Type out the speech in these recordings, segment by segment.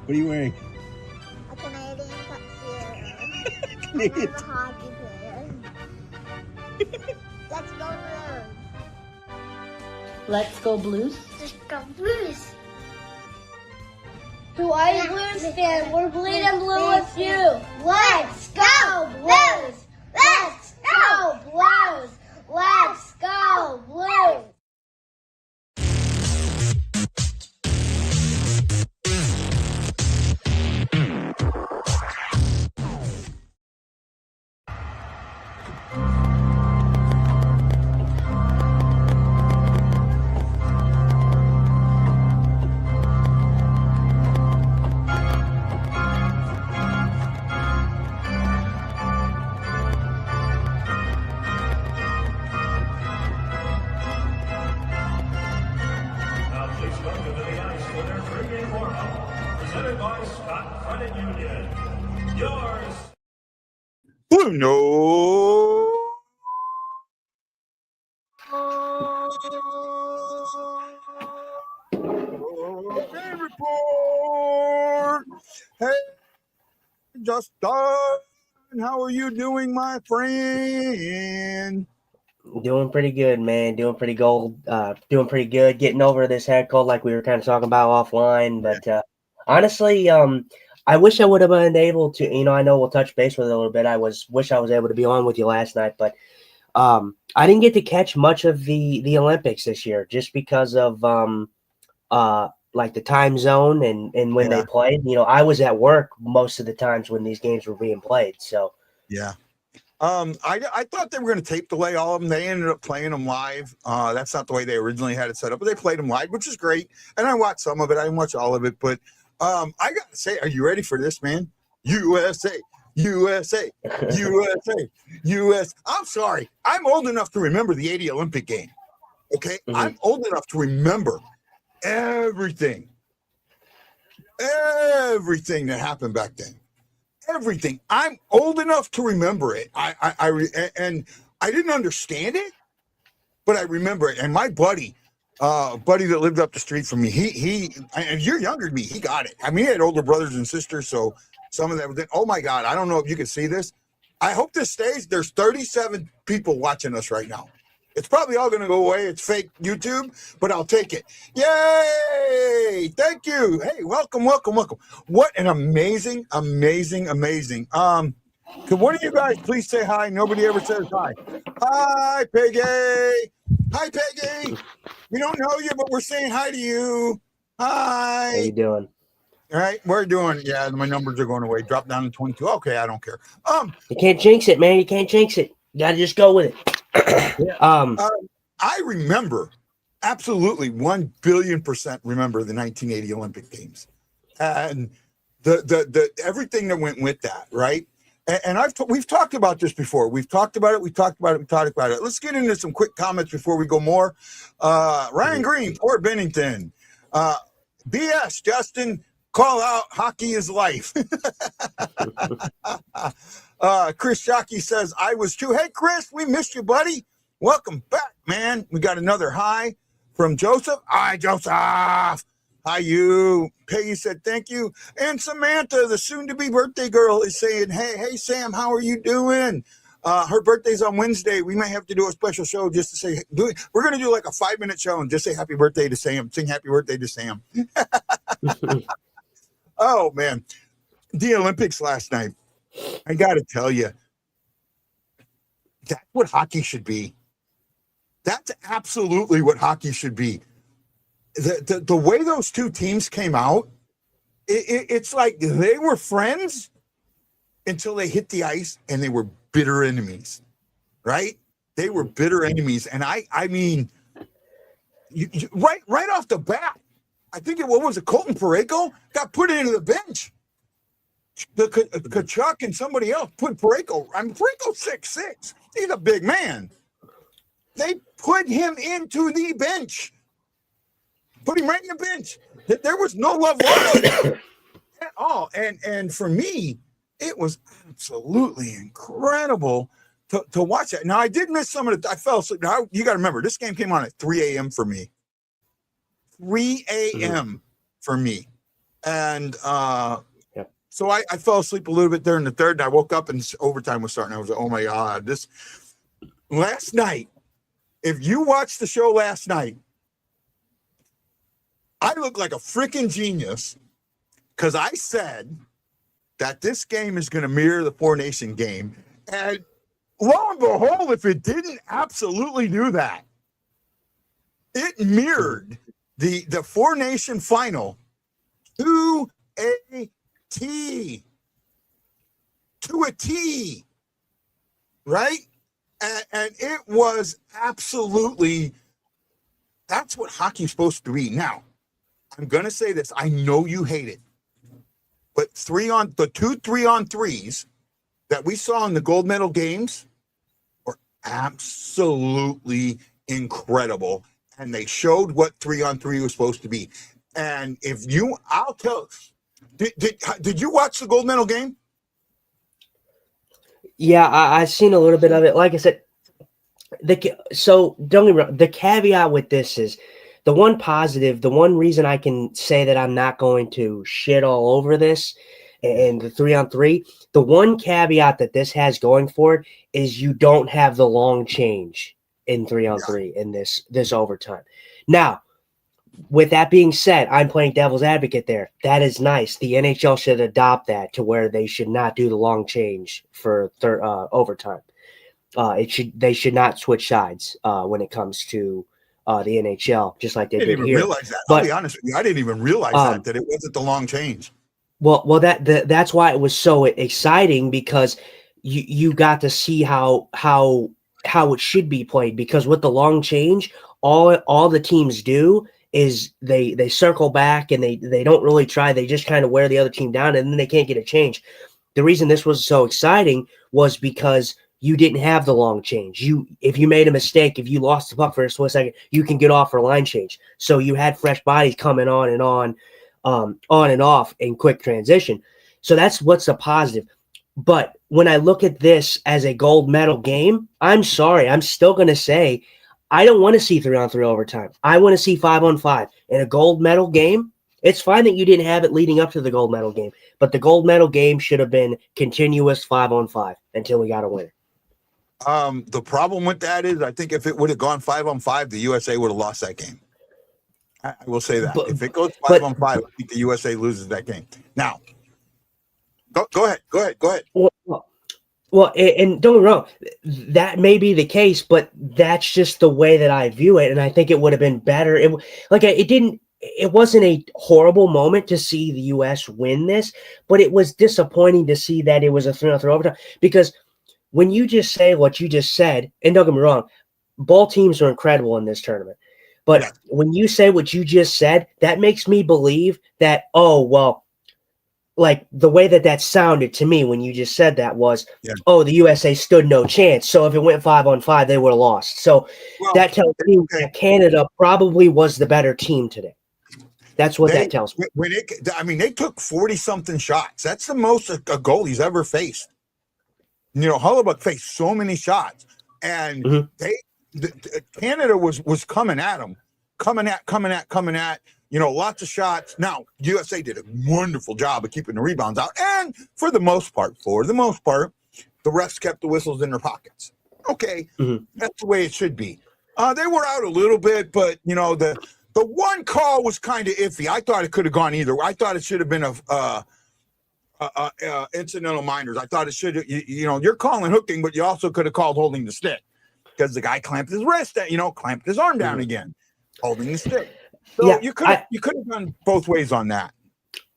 What are you wearing? A Canadian tuxedo. Canadian. I'm a hockey player. Let's go Blues. Let's go Blues. Let's go Blues. To all you Blues fans, we're bleeding blue with you. Let's go Blues. Let's go Blues. Let's go Blues. Now please welcome to the ice for their pregame warm-up, presented by Scott Credit Union. Yours. Blue Note. Game report. Hey, Justin, how are you doing, my friend? Doing pretty good, man. Doing pretty good. Getting over this head cold like we were kind of talking about offline. But honestly, I wish I would have been able to, I know we'll touch base with it a little bit. Wish I was able to be on with you last night, but I didn't get to catch much of the Olympics this year just because of like the time zone and when they played. I was at work most of the times when these games were being played. So yeah. I thought they were going to tape delay all of them. They ended up playing them live. That's not the way they originally had it set up, but they played them live, which is great. And I watched some of it. I didn't watch all of it, but I got to say, are you ready for this, man? USA, USA, USA, US. I'm sorry. I'm old enough to remember the 80 Olympic game. Okay. Mm-hmm. I'm old enough to remember everything that happened back then. Everything. I'm old enough to remember it. And I didn't understand it, but I remember it. And my buddy that lived up the street from me, he and you're younger than me, he got it. I mean, he had older brothers and sisters, so some of them. Oh my God, I don't know if you can see this. I hope this stays. There's 37 people watching us right now. It's probably all going to go away. It's fake YouTube, but I'll take it. Yay! Thank you. Hey, welcome. What an amazing. Could one of you guys please say hi? Nobody ever says hi. Hi, Peggy. Hi, Peggy. We don't know you, but we're saying hi to you. Hi. How you doing? All right, we're doing. Yeah, my numbers are going away. Drop down to 22. Okay, I don't care. You can't jinx it, man. You can't jinx it. You got to just go with it. I remember, absolutely 1 billion% remember the 1980 Olympic Games and the everything that went with that, right? And we've talked about this before. We've talked about it. Let's get into some quick comments before we go more. Ryan Green, Port Bennington, BS, Justin, call out, hockey is life. Chris Shockey says, I was too. Hey, Chris, we missed you, buddy. Welcome back, man. We got another hi from Joseph. Hi, Joseph. Hi, you. Peggy said, thank you. And Samantha, the soon-to-be birthday girl, is saying, hey, Sam, how are you doing? Her birthday's on Wednesday. We may have to do a special show just to say, we're going to do like a 5-minute show and just say happy birthday to Sam. Sing happy birthday to Sam. Oh, man. The Olympics last night. I got to tell you, that's what hockey should be. That's absolutely what hockey should be. The way those two teams came out, it's like they were friends until they hit the ice and they were bitter enemies, right? They were bitter enemies. And I mean, right off the bat, I think what was it? Colton Parayko got put into the bench. The Kachuk and somebody else put Parayko. I mean, Parayko's 6'6". He's a big man. They put him into the bench. Put him right in the bench. There was no love lost at all. And for me, it was absolutely incredible to watch that. Now, I did miss some of it. I fell asleep. Now, you got to remember, this game came on at 3 a.m. for me. 3 a.m. for me. And Yep. so I fell asleep a little bit there in the third, and I woke up and overtime was starting. I was like, oh my God, this last night. If you watched the show last night, I look like a freaking genius because I said that this game is going to mirror the Four Nation game. And lo and behold, if it didn't absolutely do that, it mirrored the Four Nation final to a T. To a T. Right? And it was absolutely, that's what hockey's supposed to be. Now, I'm going to say this. I know you hate it. But the 2 3-on-3s that we saw in the gold medal games were absolutely incredible. And they showed what 3-on-3 was supposed to be. And I'll tell, did you watch the gold medal game? Yeah, I've seen a little bit of it. Like I said, so don't get me wrong. The caveat with this is the one positive, the one reason I can say that I'm not going to shit all over this and the 3-on-3, the one caveat that this has going for it is you don't have the long change in 3-on-3 in this overtime. Now, with that being said, I'm playing devil's advocate there. That is nice. The NHL should adopt that to where they should not do the long change for overtime. They should not switch sides when it comes to the NHL, just like they did here. I didn't even realize that. I'll be honest with you. I didn't even realize that it wasn't the long change. Well, that's why it was so exciting because you got to see how it should be played. Because with the long change, all the teams do is they circle back and they don't really try. They just kind of wear the other team down and then they can't get a change. The reason this was so exciting was because you didn't have the long change. If you made a mistake, if you lost the puck for a split second, you can get off for a line change. So you had fresh bodies coming on and off in quick transition. So that's what's a positive. But when I look at this as a gold medal game, I'm sorry. I'm still going to say I don't want to see 3-on-3 overtime. I want to see 5-on-5 in a gold medal game. It's fine that you didn't have it leading up to the gold medal game, but the gold medal game should have been continuous 5-on-5 until we got a winner. The problem with that is I think if it would have gone 5-on-5, the USA would have lost that game. I will say that. If it goes 5-on-5, I think the USA loses that game. Now, go ahead. Well, and don't get me wrong, that may be the case, but that's just the way that I view it, and I think it would have been better. It wasn't a horrible moment to see the U.S. win this, but it was disappointing to see that it was a 3-on-3 overtime because when you just say what you just said, and don't get me wrong, both teams are incredible in this tournament. But when you say what you just said, that makes me believe that, like the way that sounded to me when you just said that was, the USA stood no chance. So if it went 5-on-5, they would have lost. So that tells me that Canada probably was the better team today. That's what that tells me. They took 40-something shots. That's the most a goalie's ever faced. Hellebuyck faced so many shots, and Canada was coming at them, coming at. Lots of shots. Now, USA did a wonderful job of keeping the rebounds out, and for the most part, the refs kept the whistles in their pockets. Okay, that's the way it should be. They were out a little bit, but the one call was kind of iffy. I thought it could have gone either. I thought it should have been incidental minors. I thought it should have, you're calling hooking, but you also could have called holding the stick because the guy clamped his wrist, clamped his arm down again, holding the stick. So you could have gone both ways on that.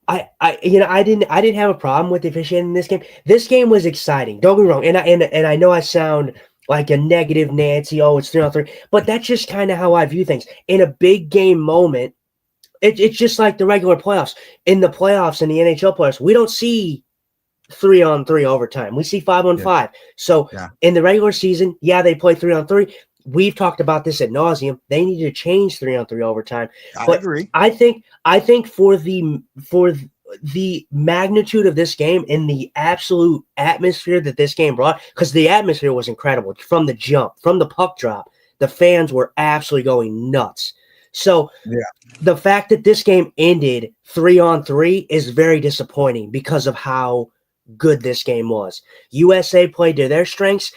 I didn't have a problem with the officiating in this game. This game was exciting. Don't get me wrong, and I know I sound like a negative Nancy. Oh, it's 3-on-3, but that's just kind of how I view things. In a big game moment, it's just like the regular playoffs. In the playoffs, in the NHL playoffs, we don't see 3-on-3 overtime. We see 5-on-5. Yeah. So in the regular season, they play 3-on-3. We've talked about this ad nauseum. They need to change 3-on-3 overtime. I agree. I think for the magnitude of this game and the absolute atmosphere that this game brought, because the atmosphere was incredible from the jump, from the puck drop, the fans were absolutely going nuts. So Yeah. the fact that this game ended 3-on-3 is very disappointing because of how good this game was. USA played to their strengths.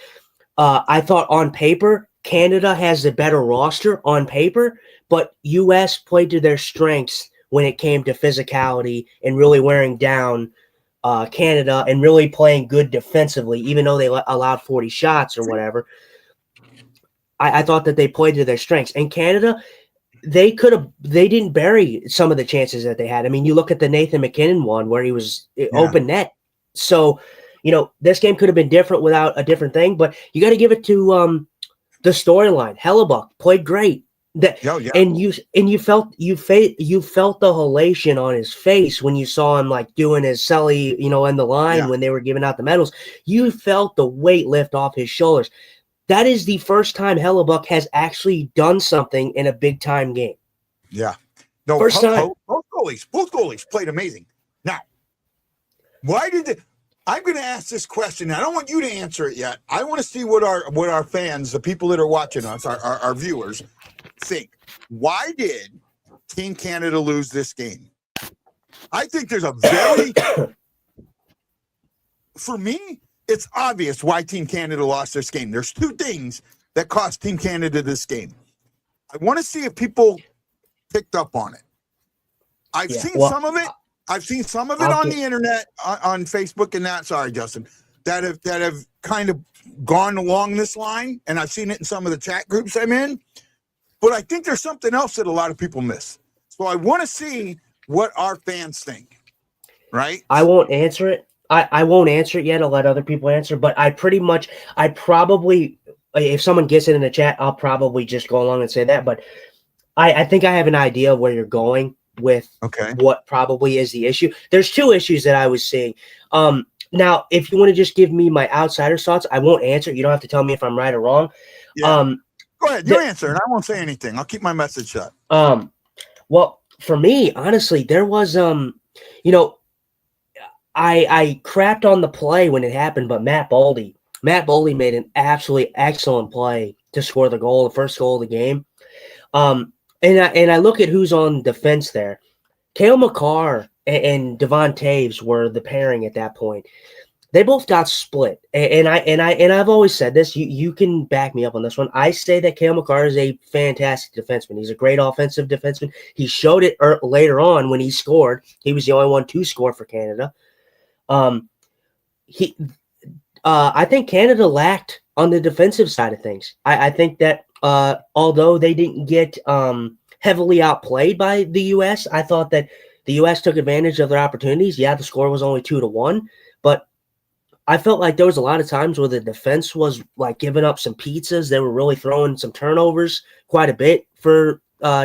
I thought on paper, Canada has a better roster on paper, but US played to their strengths when it came to physicality and really wearing down Canada and really playing good defensively, even though they allowed 40 shots or whatever. I thought that they played to their strengths. And Canada, they didn't bury some of the chances that they had. I mean, you look at the Nathan McKinnon one where he was open net. So, this game could have been different without a different thing, but you got to give it to the storyline. Hellebuck played great. And you felt the elation on his face when you saw him like doing his celly, in the line when they were giving out the medals. You felt the weight lift off his shoulders. That is the first time Hellebuck has actually done something in a big time game. Yeah. No, first time. Both goalies played amazing. Now, why did I'm going to ask this question. I don't want you to answer it yet. I want to see what our fans, the people that are watching us, our viewers, think. Why did Team Canada lose this game? I think there's a very, for me, it's obvious why Team Canada lost this game. There's two things that cost Team Canada this game. I want to see if people picked up on it. I've seen some of it. I've seen some of it on the internet, on Facebook and that. Sorry, Justin, that have kind of gone along this line, and I've seen it in some of the chat groups I'm in. But I think there's something else that a lot of people miss. So I want to see what our fans think. Right? I won't answer it. I won't answer it yet. I'll let other people answer. But I probably, if someone gets it in the chat, I'll probably just go along and say that. But I think I have an idea of where you're going with what probably is the issue. There's two issues that I was seeing. Now, if you want to just give me my outsider thoughts, I won't answer. You don't have to tell me if I'm right or wrong. Yeah. Go ahead. You answer, and I won't say anything. I'll keep my message shut. Well, for me, honestly, there was, I crapped on the play when it happened, but Matt Boldy made an absolutely excellent play to score the goal, the first goal of the game. And I look at who's on defense there. Cale Makar and Devon Taves were the pairing at that point. They both got split, and I've always said this. You can back me up on this one. I say that Cale Makar is a fantastic defenseman. He's a great offensive defenseman. He showed it later on when he scored. He was the only one to score for Canada. I think Canada lacked on the defensive side of things. I think that although they didn't get heavily outplayed by the U.S., I thought that the U.S. took advantage of their opportunities. Yeah, the score was only 2-1, but I felt like there was a lot of times where the defense was like giving up some pizzas. They were really throwing some turnovers quite a bit for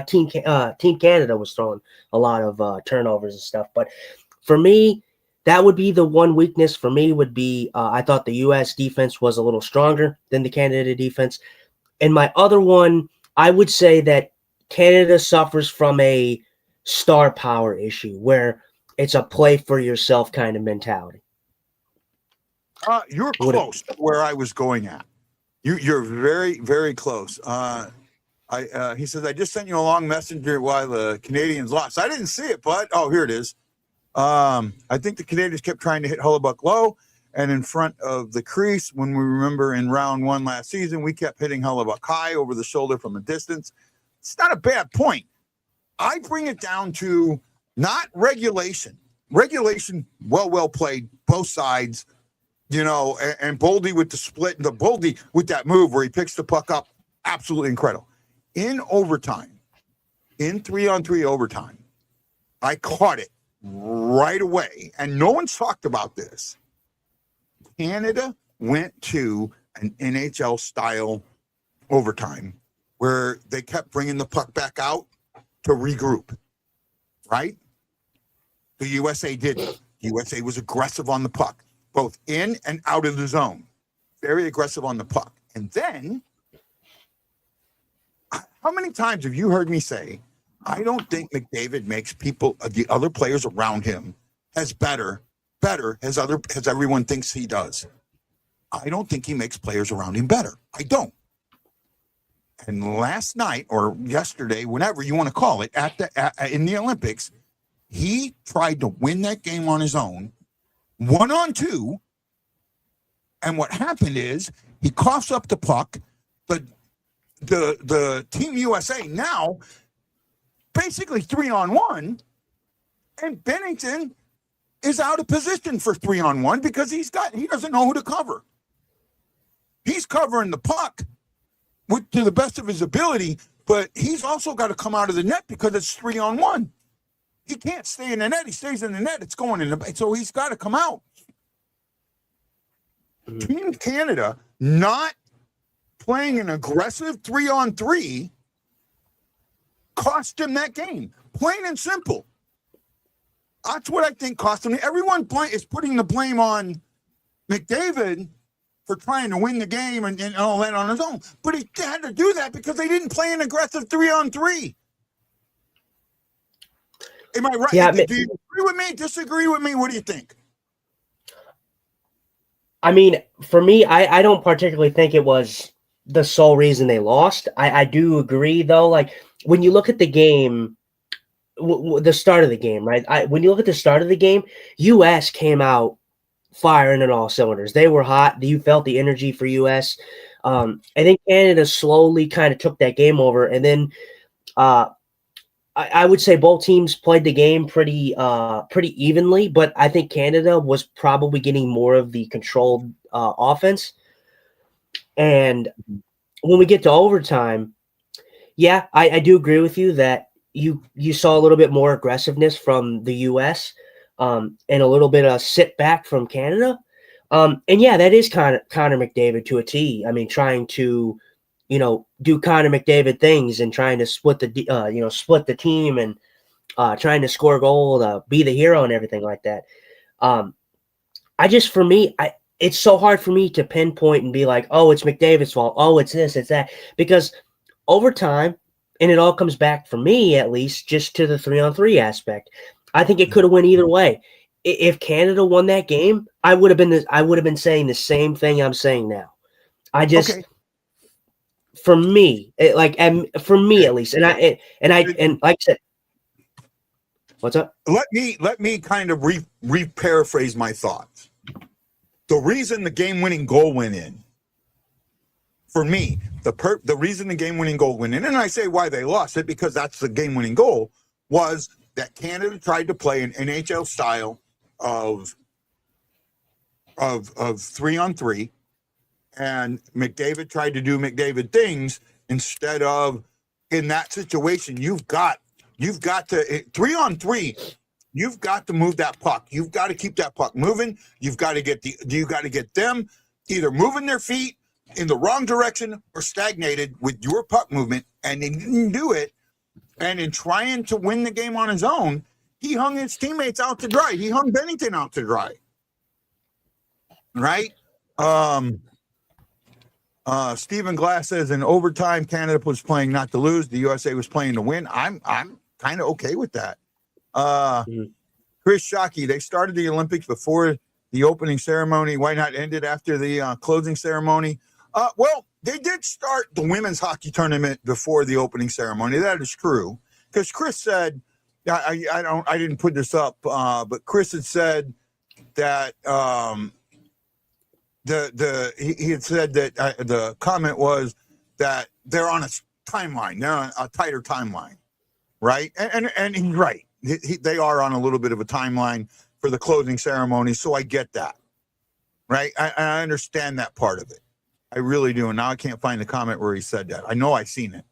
Team Canada was throwing a lot of turnovers and stuff. But for me, that would be the one weakness for me would be I thought the U.S. defense was a little stronger than the Canada defense. And my other one, I would say that Canada suffers from a star power issue where it's a play for yourself kind of mentality. You're close to where I was going at. You're very, very close. He says, I just sent you a long messenger while the Canadians lost. I didn't see it, but here it is. I think the Canadians kept trying to hit Hellebuck low and in front of the crease. When we remember in round 1 last season, we kept hitting Hellebuck high over the shoulder from a distance. It's not a bad point. I bring it down to not regulation. Regulation, well played, both sides. And Boldy with the split, the Boldy with that move where he picks the puck up, absolutely incredible. In overtime, in 3-on-3 overtime, I caught it right away, and no one's talked about this. Canada went to an NHL-style overtime where they kept bringing the puck back out to regroup, right? The USA didn't. USA was aggressive on the puck, both in and out of the zone. Very aggressive on the puck. And then, how many times have you heard me say, I don't think McDavid makes people, the other players around him, as better as everyone thinks he does. I don't think he makes players around him better. I don't. And last night or yesterday, whenever you want to call it, in the Olympics, he tried to win that game on his own, 1-on-2. And what happened is he coughs up the puck. The Team USA now basically 3-on-1, and Bennington is out of position for 3-on-1 because he doesn't know who to cover. He's covering the puck to the best of his ability, but he's also got to come out of the net because it's 3-on-1. He can't stay in the net. He stays in the net. It's going in the, so he's got to come out. Team Canada not playing an aggressive 3-on-3 cost him that game. Plain and simple. That's what I think cost him. Everyone is putting the blame on McDavid for trying to win the game and all that on his own. But he had to do that because they didn't play an aggressive 3-on-3. Am I right? Yeah, do you agree with me? Disagree with me? What do you think? I mean, for me, I don't particularly think it was the sole reason they lost. I do agree, though. Like, when you look at the game, the start of the game, right? When you look at the start of the game, U.S. came out firing on all cylinders. They were hot. You felt the energy for U.S. And then Canada slowly kind of took that game over. And then I would say both teams played the game pretty evenly, but I think Canada was probably getting more of the controlled offense. And when we get to overtime, yeah, I do agree with you that you saw a little bit more aggressiveness from the U.S. And a little bit of sit back from Canada. And yeah, that is Connor McDavid to a T. I mean, trying to do Connor McDavid things and trying to split the team and trying to score a goal, to be the hero and everything like that. It's so hard for me to pinpoint and be like, oh, it's McDavid's fault. Oh, it's this, it's that. Because over time, and it all comes back for me at least just to the 3-on-3 aspect. I think it could have went either way. If Canada won that game, I would have been saying the same thing I'm saying now. For me, for me at least, and like I said, what's up? Let me kind of re-paraphrase my thoughts. The reason the game-winning goal went in, for me, the reason the game-winning goal went in, and I say why they lost it because that's the game-winning goal, was that Canada tried to play an NHL style of 3-on-3. And McDavid tried to do McDavid things instead of, in that situation, you've got to 3-on-3. You've got to move that puck. You've got to keep that puck moving. You got to get them either moving their feet in the wrong direction or stagnated with your puck movement, and they didn't do it. And in trying to win the game on his own, he hung his teammates out to dry. He hung Bennington out to dry. Right? Stephen Glass says in overtime, Canada was playing not to lose. The USA was playing to win. I'm kind of okay with that. Chris Shockey, they started the Olympics before the opening ceremony. Why not end it after the closing ceremony? Well, they did start the women's hockey tournament before the opening ceremony. That is true. Because Chris said, I didn't put this up, but Chris had said that he had said that the comment was that they're on a timeline. They're on a tighter timeline, right? And he's right. They are on a little bit of a timeline for the closing ceremony, so I get that, right? I understand that part of it. I really do. And now I can't find the comment where he said that. I know I've seen it.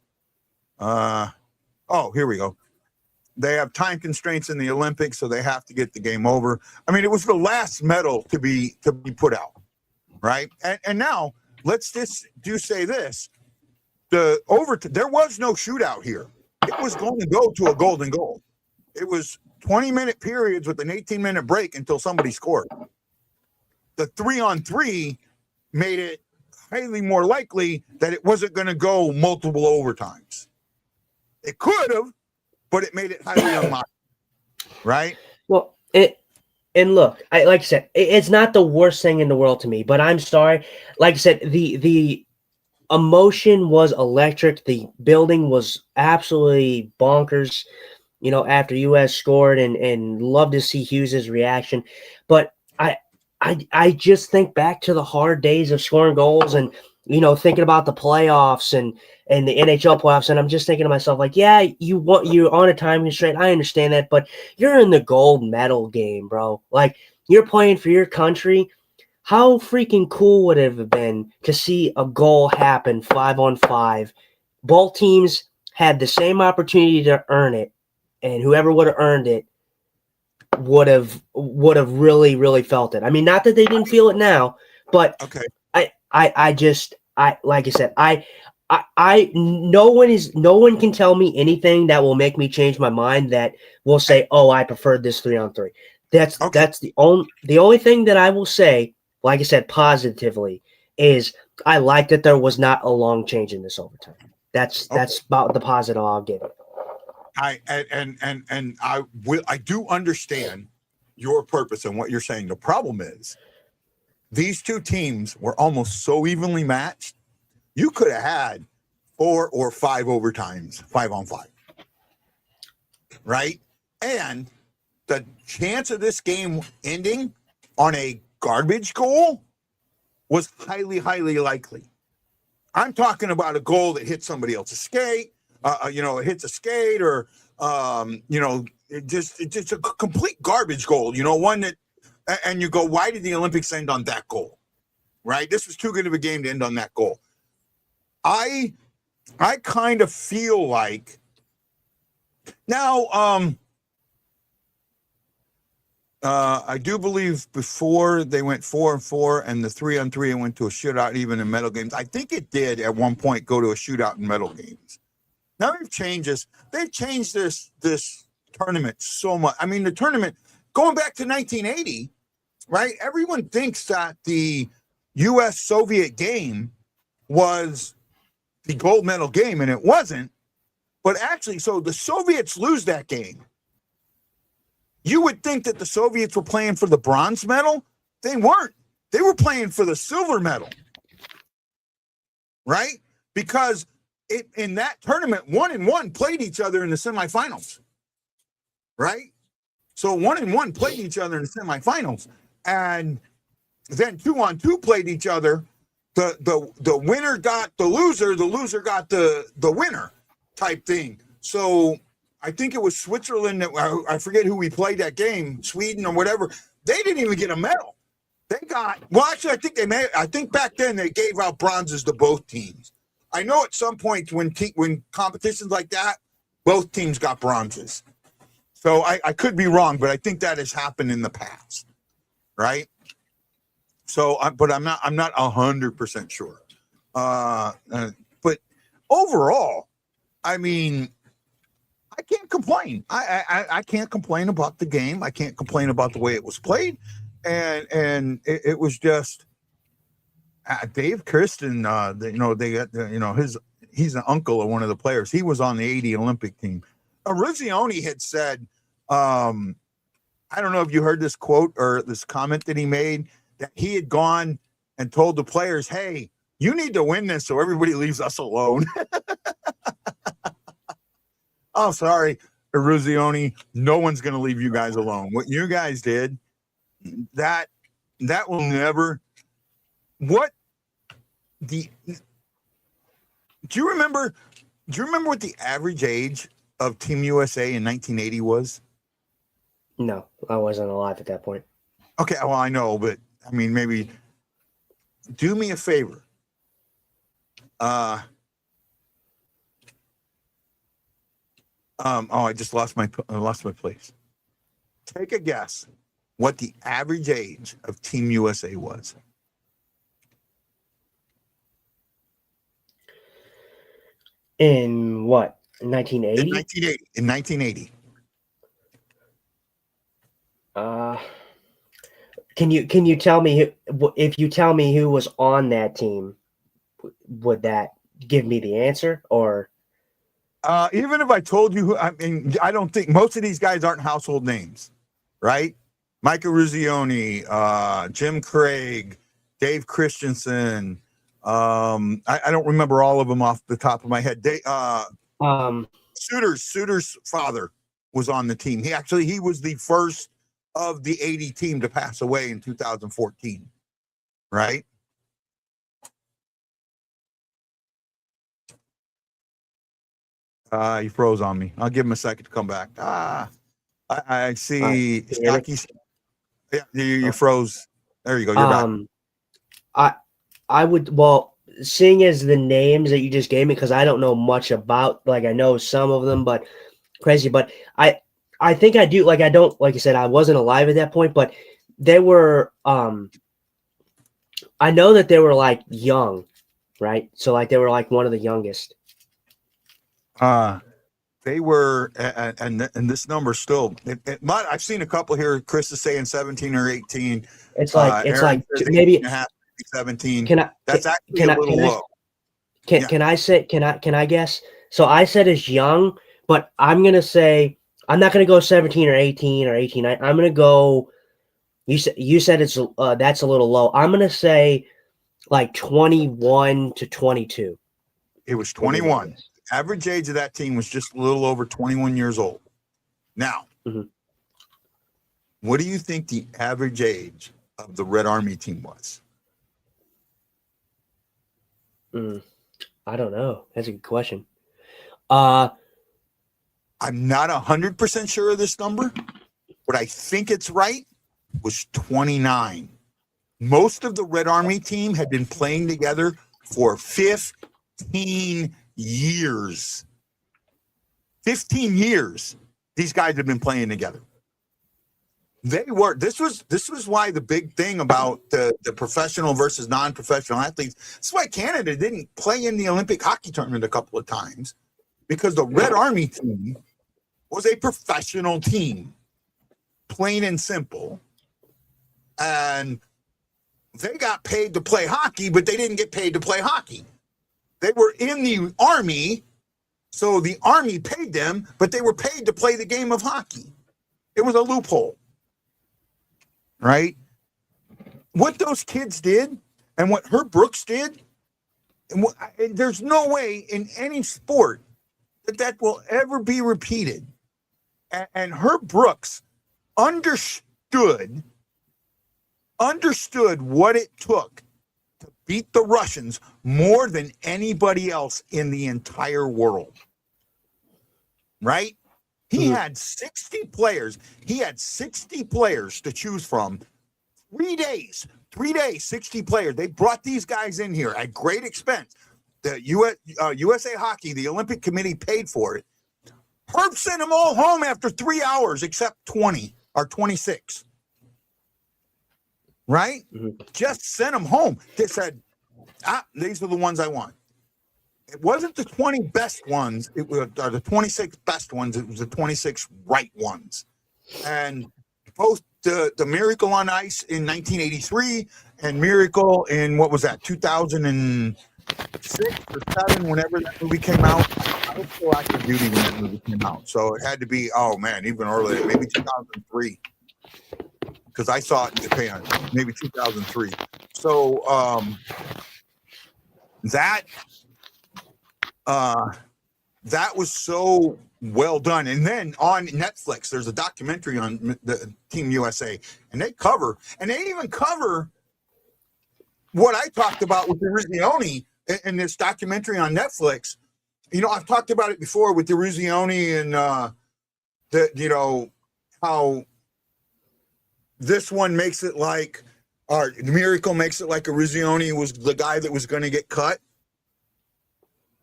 Here we go. They have time constraints in the Olympics, so they have to get the game over. I mean, it was the last medal to be put out, right? And now let's just say this: there was no shootout here. It was going to go to a golden goal. It was 20-minute periods with an 18-minute break until somebody scored. The 3-on-3 made it highly more likely that it wasn't going to go multiple overtimes. It could have, but it made it highly unlikely, right? Well, like I said, it's not the worst thing in the world to me, but I'm sorry. Like I said, the emotion was electric. The building was absolutely bonkers, after US scored, and love to see Hughes's reaction. But I just think back to the hard days of scoring goals and, thinking about the playoffs and the NHL playoffs. And I'm just thinking to myself, like, yeah, you're on a time constraint. I understand that, but you're in the gold medal game, bro. Like, you're playing for your country. How freaking cool would it have been to see a goal happen 5-on-5? Both teams had the same opportunity to earn it, and whoever would have earned it would have really, really felt it. I mean, not that they didn't feel it now, but Okay. I like I said, no one can tell me anything that will make me change my mind that will say, oh, I prefer this 3-on-3. That's the only thing that I will say, like I said, positively, is I like that there was not a long change in this overtime. That's about the positive I'll give it. I do understand your purpose and what you're saying. The problem is these two teams were almost so evenly matched. You could have had 4 or 5 overtimes, 5-on-5, right? And the chance of this game ending on a garbage goal was highly, highly likely. I'm talking about a goal that hit somebody else's skate. It hits a skate, or it's a complete garbage goal. One that, and you go, why did the Olympics end on that goal? Right? This was too good of a game to end on that goal. I kind of feel like now. I do believe before they went 4-4 and the 3-on-3 and went to a shootout, even in medal games. I think it did at one point go to a shootout in medal games. Now they've changed this. They've changed this tournament so much. I mean, the tournament going back to 1980, right? Everyone thinks that the U.S.-Soviet game was the gold medal game, and it wasn't. But actually, so the Soviets lose that game. You would think that the Soviets were playing for the bronze medal. They weren't. They were playing for the silver medal, right? Because in that tournament, 1-1 played each other in the semifinals, right? So 1-1 played each other in the semifinals, and then 2-on-2 played each other. The winner got the loser got the winner type thing. So I think it was Switzerland that I forget who we played that game, Sweden or whatever. They didn't even get a medal. They got, well, actually, I think back then they gave out bronzes to both teams. I know at some point when competitions like that, both teams got bronzes. So I could be wrong, but I think that has happened in the past, right? So, but I'm not 100% sure. But overall, I mean, I can't complain. I can't complain about the game. I can't complain about the way it was played, and it was just Dave Kirsten. They got he's an uncle of one of the players. He was on the '80 Olympic team. Ruzioni had said, I don't know if you heard this quote or this comment that he made, that he had gone and told the players, "Hey, you need to win this so everybody leaves us alone." Oh, sorry, Ruzioni. No one's going to leave you guys alone. What you guys did, that will never. What do you remember? Do you remember what the average age of Team USA in 1980 was? No, I wasn't alive at that point. Okay, well, I know, but I mean, maybe do me a favor. I just lost my place. Take a guess what the average age of Team USA was. In what? 1980? In 1980. Can you tell me if you tell me who was on that team, would that give me the answer? Or even if I told you who, I mean, I don't think most of these guys aren't household names, right? Micah Ruzioni, Jim Craig, Dave Christensen, I don't remember all of them off the top of my head. Um, Suter's father was on the team. He was the first of the 80 team to pass away in 2014. Right? He froze on me. I'll give him a second to come back. I see. Yeah, you froze. There you go. You're back. I would, well, seeing as the names that you just gave me, because I don't know much about, like, I know some of them, but crazy. But I think I do, like, I don't, like I said, I wasn't alive at that point, but they were, I know that they were like young, right? So like they were like one of the youngest. They were, and this number still. I've seen a couple here. Chris is saying 17 or 18. It's like Aaron says maybe 18.5, 17. That's actually a little low. Can I guess? So I said it's young, but I'm gonna say I'm not gonna go 17 or 18 or 18. I'm gonna go. You said it's that's a little low. I'm gonna say like 21 to 22. It was 21. Average age of that team was just a little over 21 years old. Now, what do you think the average age of the Red Army team was? I don't know. That's a good question. I'm not 100% sure of this number, but I think it's right. Was 29. Most of the Red Army team had been playing together for 15 years. 15 years these guys have been playing together. This was why the big thing about the professional versus non-professional athletes. That's why Canada didn't play in the Olympic hockey tournament a couple of times, because the Red Army team was a professional team, plain and simple. And they got paid to play hockey, but they didn't get paid to play hockey. They were in the Army, so the Army paid them, but they were paid to play the game of hockey. It was a loophole, right? What those kids did and what Herb Brooks did, and there's no way in any sport that will ever be repeated. And Herb Brooks understood what it took to beat the Russians more than anybody else in the entire world. Right? He had 60 players. He had 60 players to choose from. 3 days, 60 players. They brought these guys in here at great expense. The USA Hockey, the Olympic Committee paid for it. Herb sent them all home after 3 hours, except 20 or 26. Right? Just sent them home. They said, these are the ones I want. It wasn't the 20 best ones. It was the 26 best ones. It was the 26 right ones. And both the Miracle on Ice in 1983 and Miracle in, what was that, 2006 or 7, whenever that movie came out. I was still active duty when that movie came out. So it had to be, even earlier, maybe 2003. Because I saw it in Japan, maybe 2003. So that was so well done. And then on Netflix, there's a documentary on the Team USA, and they even cover what I talked about with the Ruzioni in this documentary on Netflix. You know, I've talked about it before with the Ruzioni and how this one makes it like, Miracle makes it like a Ruzioni was the guy that was going to get cut,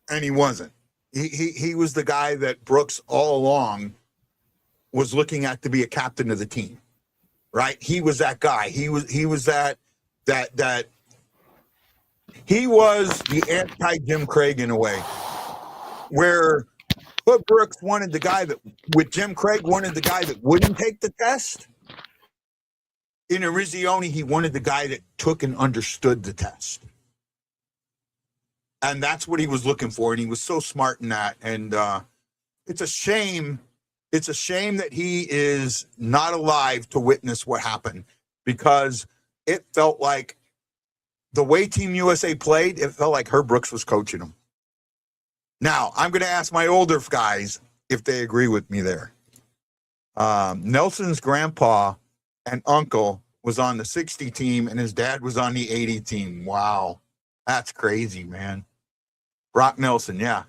and he wasn't. He was the guy that Brooks all along was looking at to be a captain of the team, right? He was that guy. He was that he was the anti-Jim Craig in a way, where Bud Brooks wanted the guy that, with Jim Craig, wanted the guy that wouldn't take the test. In Arizioni, he wanted the guy that took and understood the test. And that's what he was looking for. And he was so smart in that. And it's a shame. It's a shame that he is not alive to witness what happened, because it felt like the way Team USA played, it felt like Herb Brooks was coaching them. Now, I'm going to ask my older guys if they agree with me there. Nelson's grandpa and uncle was on the 60 team, and his dad was on the 80 team. Wow. That's crazy, man. Brock Nelson, yeah.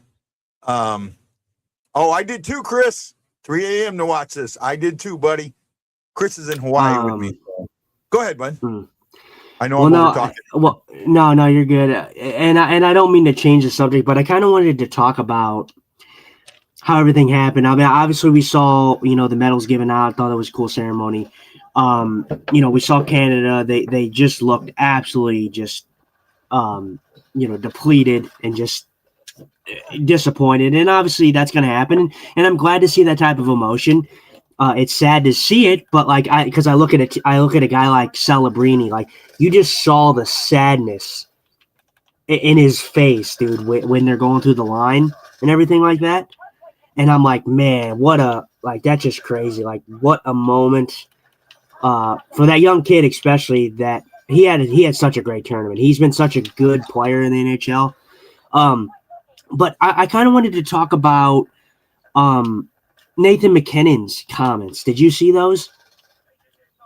I did too, Chris. 3 a.m. to watch this. I did too, buddy. Chris is in Hawaii with me. Go ahead, bud. I know I'm over talking. No, you're good. And I don't mean to change the subject, but I kind of wanted to talk about how everything happened. I mean, obviously we saw, the medals given out. I thought it was a cool ceremony. We saw Canada. They just looked absolutely just, depleted and just disappointed. And obviously that's going to happen. And I'm glad to see that type of emotion. It's sad to see it, but because I look at a guy like Celebrini, like you just saw the sadness in his face, dude, when they're going through the line and everything like that. And I'm like, man, that's just crazy. Like what a moment for that young kid, especially that he had such a great tournament. He's been such a good player in the NHL. But I kind of wanted to talk about Nathan McKinnon's comments. Did you see those?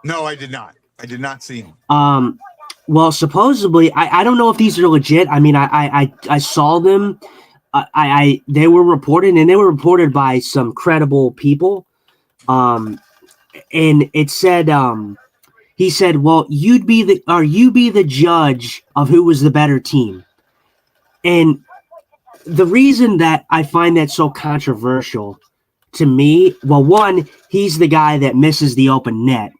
No, I did not. I did not see them. Well, supposedly, I don't know if these are legit. I mean, I saw them. They were reported, and they were reported by some credible people. And it said, he said, "Well, you be the judge of who was the better team." And the reason that I find that so controversial to me, well, one, he's the guy that misses the open net,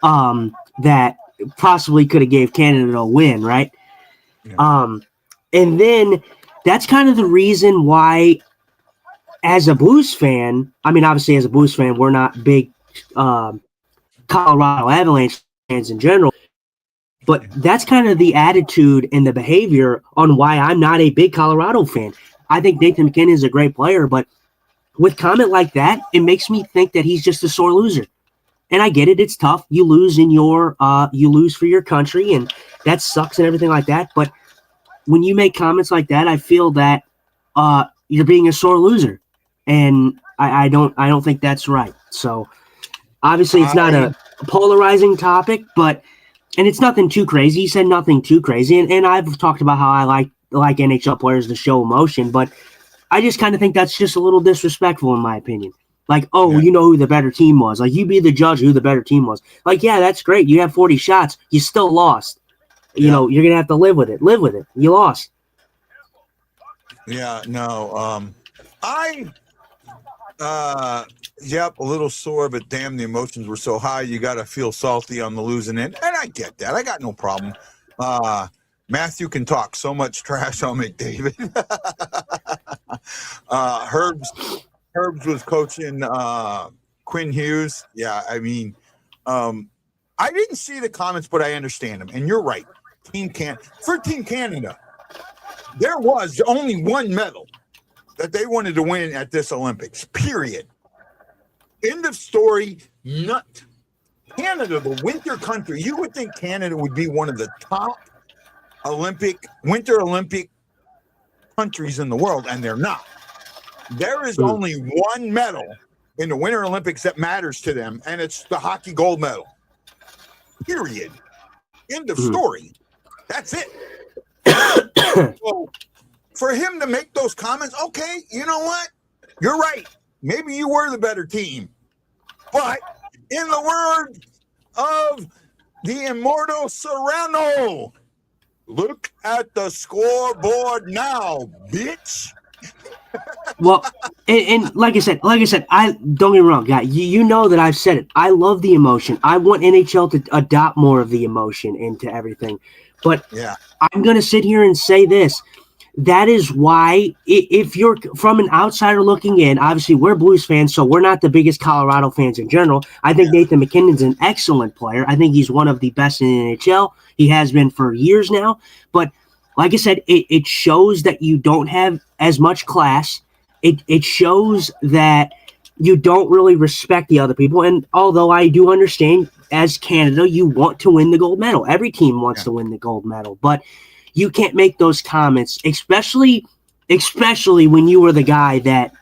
that possibly could have gave Canada a win, right? Yeah. And then that's kind of the reason why, as a Blues fan, I mean, obviously as a Blues fan, we're not big Colorado Avalanche fans in general, but that's kind of the attitude and the behavior on why I'm not a big Colorado fan. I think Nathan McKinnon is a great player, but with comment like that, it makes me think that he's just a sore loser. And I get it. It's tough. You lose you lose for your country, and that sucks and everything like that. But when you make comments like that, I feel that you're being a sore loser. And I don't think that's right. So obviously it's not a polarizing topic, and it's nothing too crazy. He said nothing too crazy. And I've talked about how I like NHL players to show emotion, but I just kind of think that's just a little disrespectful in my opinion. Like, you know who the better team was. Like, you be the judge who the better team was. Like, yeah, that's great. You have 40 shots. You still lost. You know, you're going to have to live with it. Live with it. You lost. Yeah, no. A little sore, but damn, the emotions were so high. You got to feel salty on the losing end. And I get that. I got no problem. Matthew can talk so much trash on McDavid. Herbs was coaching Quinn Hughes. Yeah, I mean, I didn't see the comments, but I understand them. And you're right. For Team Canada, there was only one medal that they wanted to win at this Olympics, period. End of story. Canada, the winter country, you would think Canada would be one of the top Winter Olympic countries in the world, and they're not. There is only one medal in the Winter Olympics that matters to them, and it's the hockey gold medal. Period. End of story. That's it. So, for him to make those comments, okay, you know what? You're right. Maybe you were the better team. But in the word of the immortal Serrano, look at the scoreboard now, bitch. Well, and like I said, I don't get me wrong, guy. You know that I've said it. I love the emotion. I want NHL to adopt more of the emotion into everything. But yeah, I'm going to sit here and say this. That is why, if you're from an outsider looking in, obviously we're Blues fans, so we're not the biggest Colorado fans in general. I think Nathan McKinnon's an excellent player. I think he's one of the best in the NHL. He has been for years now. But like I said, it shows that you don't have as much class. It shows that you don't really respect the other people. And although I do understand, as Canada, you want to win the gold medal. Every team wants to win the gold medal. But you can't make those comments, especially when you were the guy that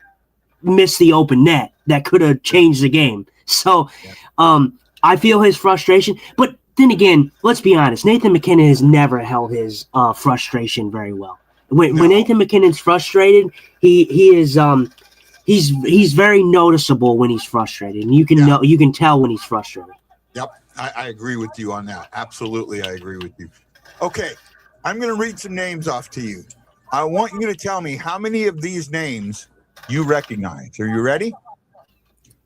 missed the open net that could have changed the game. So, I feel his frustration, but then again, let's be honest. Nathan McKinnon has never held his frustration very well. When Nathan McKinnon's frustrated, he is he's very noticeable when he's frustrated, and you can tell when he's frustrated. Yep, I agree with you on that. Absolutely, I agree with you. Okay, I'm going to read some names off to you. I want you to tell me how many of these names you recognize. Are you ready?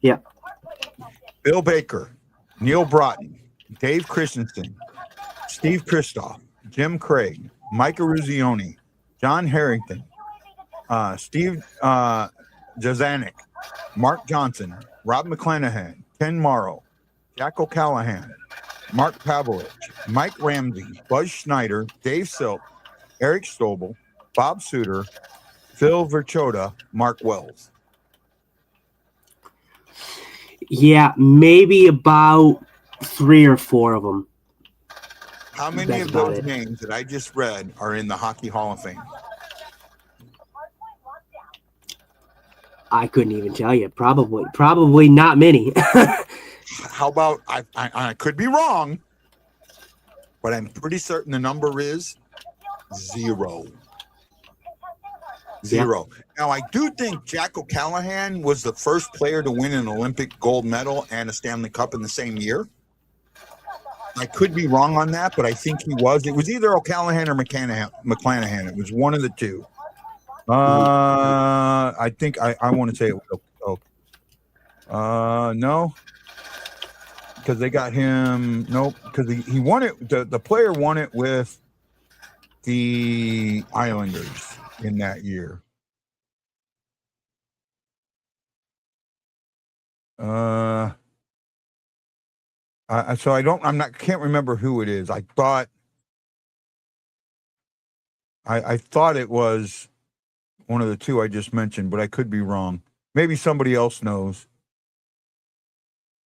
Yeah. Bill Baker, Neil Broughton, Dave Christensen, Steve Kristoff, Jim Craig, Micah Ruzioni, John Harrington, Steve Jazanik, Mark Johnson, Rob McClanahan, Ken Morrow, Jack O'Callahan, Mark Pavlovich, Mike Ramsey, Buzz Schneider, Dave Silk, Eric Stobel, Bob Suter, Phil Verchota, Mark Wells. Yeah, maybe about 3 or 4 of them. How many of those names that I just read are in the Hockey Hall of Fame? I couldn't even tell you. Probably not many. How about, I could be wrong, but I'm pretty certain the number is 0. 0. Yeah. Now, I do think Jack O'Callahan was the first player to win an Olympic gold medal and a Stanley Cup in the same year. I could be wrong on that, but I think he was. It was either O'Callahan or McClanahan. It was one of the two. I think I want to say it was no, because they got him. Nope, because he won it. The player won it with the Islanders in that year. So can't remember who it is. I thought it was one of the two I just mentioned, but I could be wrong. Maybe somebody else knows.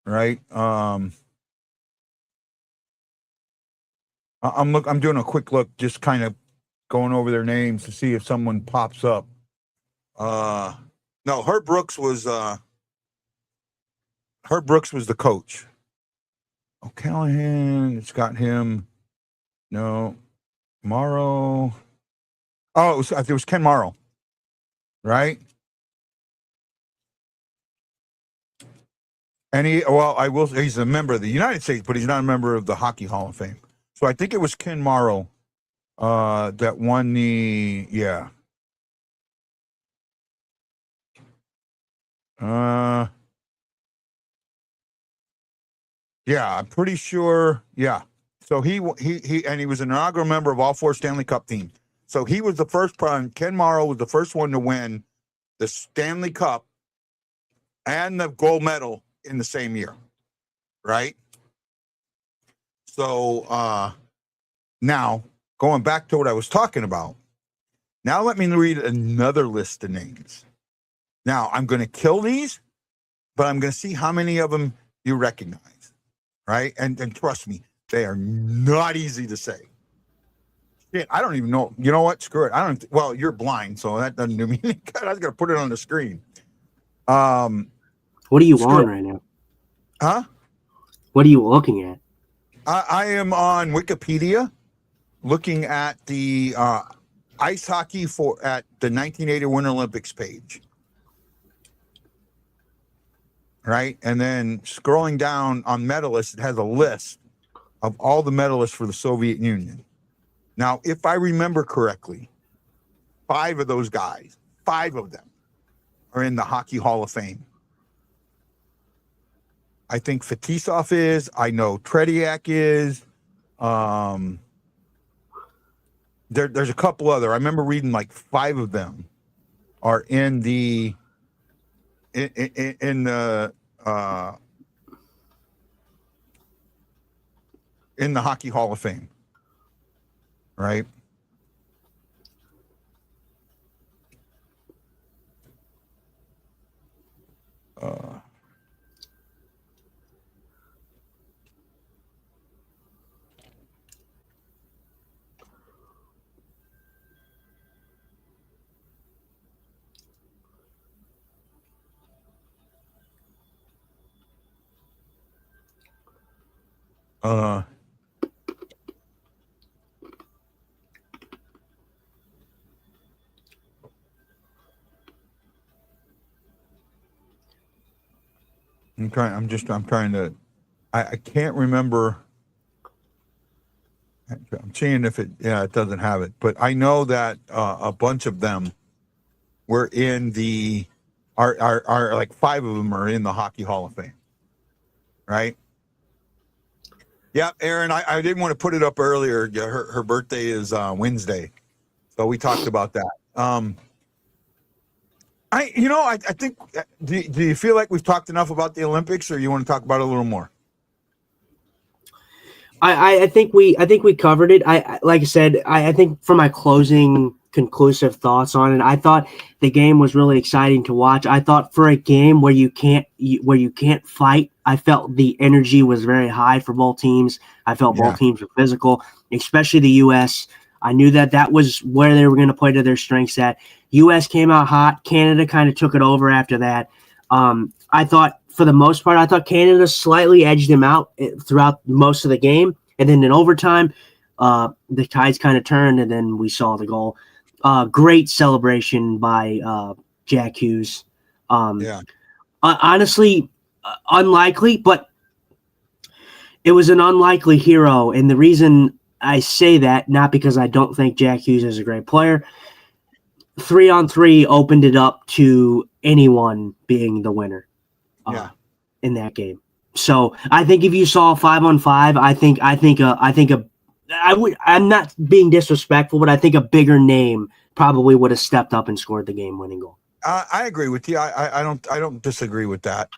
Right? I'm doing a quick look, just kind of going over their names to see if someone pops up. No, Herb Brooks was the coach. O'Callahan, it's got him. No, Morrow. Oh, it was Ken Morrow, right? And he's a member of the United States, but he's not a member of the Hockey Hall of Fame. So I think it was Ken Morrow that won the, yeah. Yeah, I'm pretty sure. Yeah. So he was an inaugural member of all 4 Stanley Cup teams. So he was the first one. Ken Morrow was the first one to win the Stanley Cup and the gold medal in the same year. Right? So now going back to what I was talking about. Now let me read another list of names. Now I'm going to kill these, but I'm going to see how many of them you recognize. Right? And trust me, they are not easy to say. Shit, I don't even know. You know what? Screw it. Well, you're blind, so that doesn't do me any good. I was going to put it on the screen. What are you on right now? Huh? What are you looking at? I am on Wikipedia looking at the ice hockey at the 1980 Winter Olympics page. Right? And then scrolling down on medalists, it has a list of all the medalists for the Soviet Union. Now, if I remember correctly, 5 of those guys, 5 of them are in the Hockey Hall of Fame. I think Fetisov is. I know Tretiak is. There's a couple other. I remember reading like 5 of them are in the in the Hockey Hall of Fame, right? Uh, I'm trying to. I can't remember. I'm seeing if it. Yeah, it doesn't have it, but I know that a bunch of them were in the. Are like 5 of them are in the Hockey Hall of Fame, right? Yeah, Aaron. I didn't want to put it up earlier. Her birthday is Wednesday, so we talked about that. I think. Do you feel like we've talked enough about the Olympics, or you want to talk about it a little more? I think we covered it. Like I said, I think for my closing conclusive thoughts on it, I thought the game was really exciting to watch. I thought for a game where you can't fight, I felt the energy was very high for both teams. I felt both teams were physical, especially the U.S. I knew that was where they were going to play to their strengths at. U.S. came out hot. Canada kind of took it over after that. I thought, for the most part, I thought Canada slightly edged them out throughout most of the game. And then in overtime, the tides kind of turned, and then we saw the goal. Great celebration by Jack Hughes. Honestly, unlikely, but it was an unlikely hero. And the reason I say that, not because I don't think Jack Hughes is a great player, 3-on-3 opened it up to anyone being the winner in that game. So I think if you saw 5-on-5, I'm not being disrespectful, but I think a bigger name probably would have stepped up and scored the game-winning goal. I agree with you. I don't disagree with that.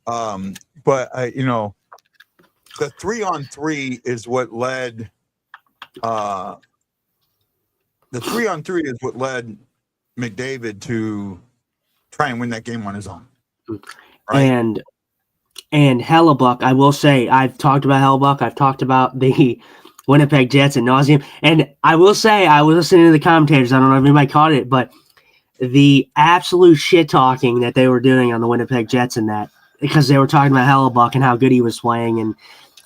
But the 3-on-3 is what led. The 3-on-3 is what led McDavid to try and win that game on his own. Right? And Hellebuck, I will say, I've talked about Hellebuck. I've talked about the Winnipeg Jets ad nauseum. And I will say, I was listening to the commentators. I don't know if anybody caught it, but the absolute shit talking that they were doing on the Winnipeg Jets in that, because they were talking about Hellebuck and how good he was playing and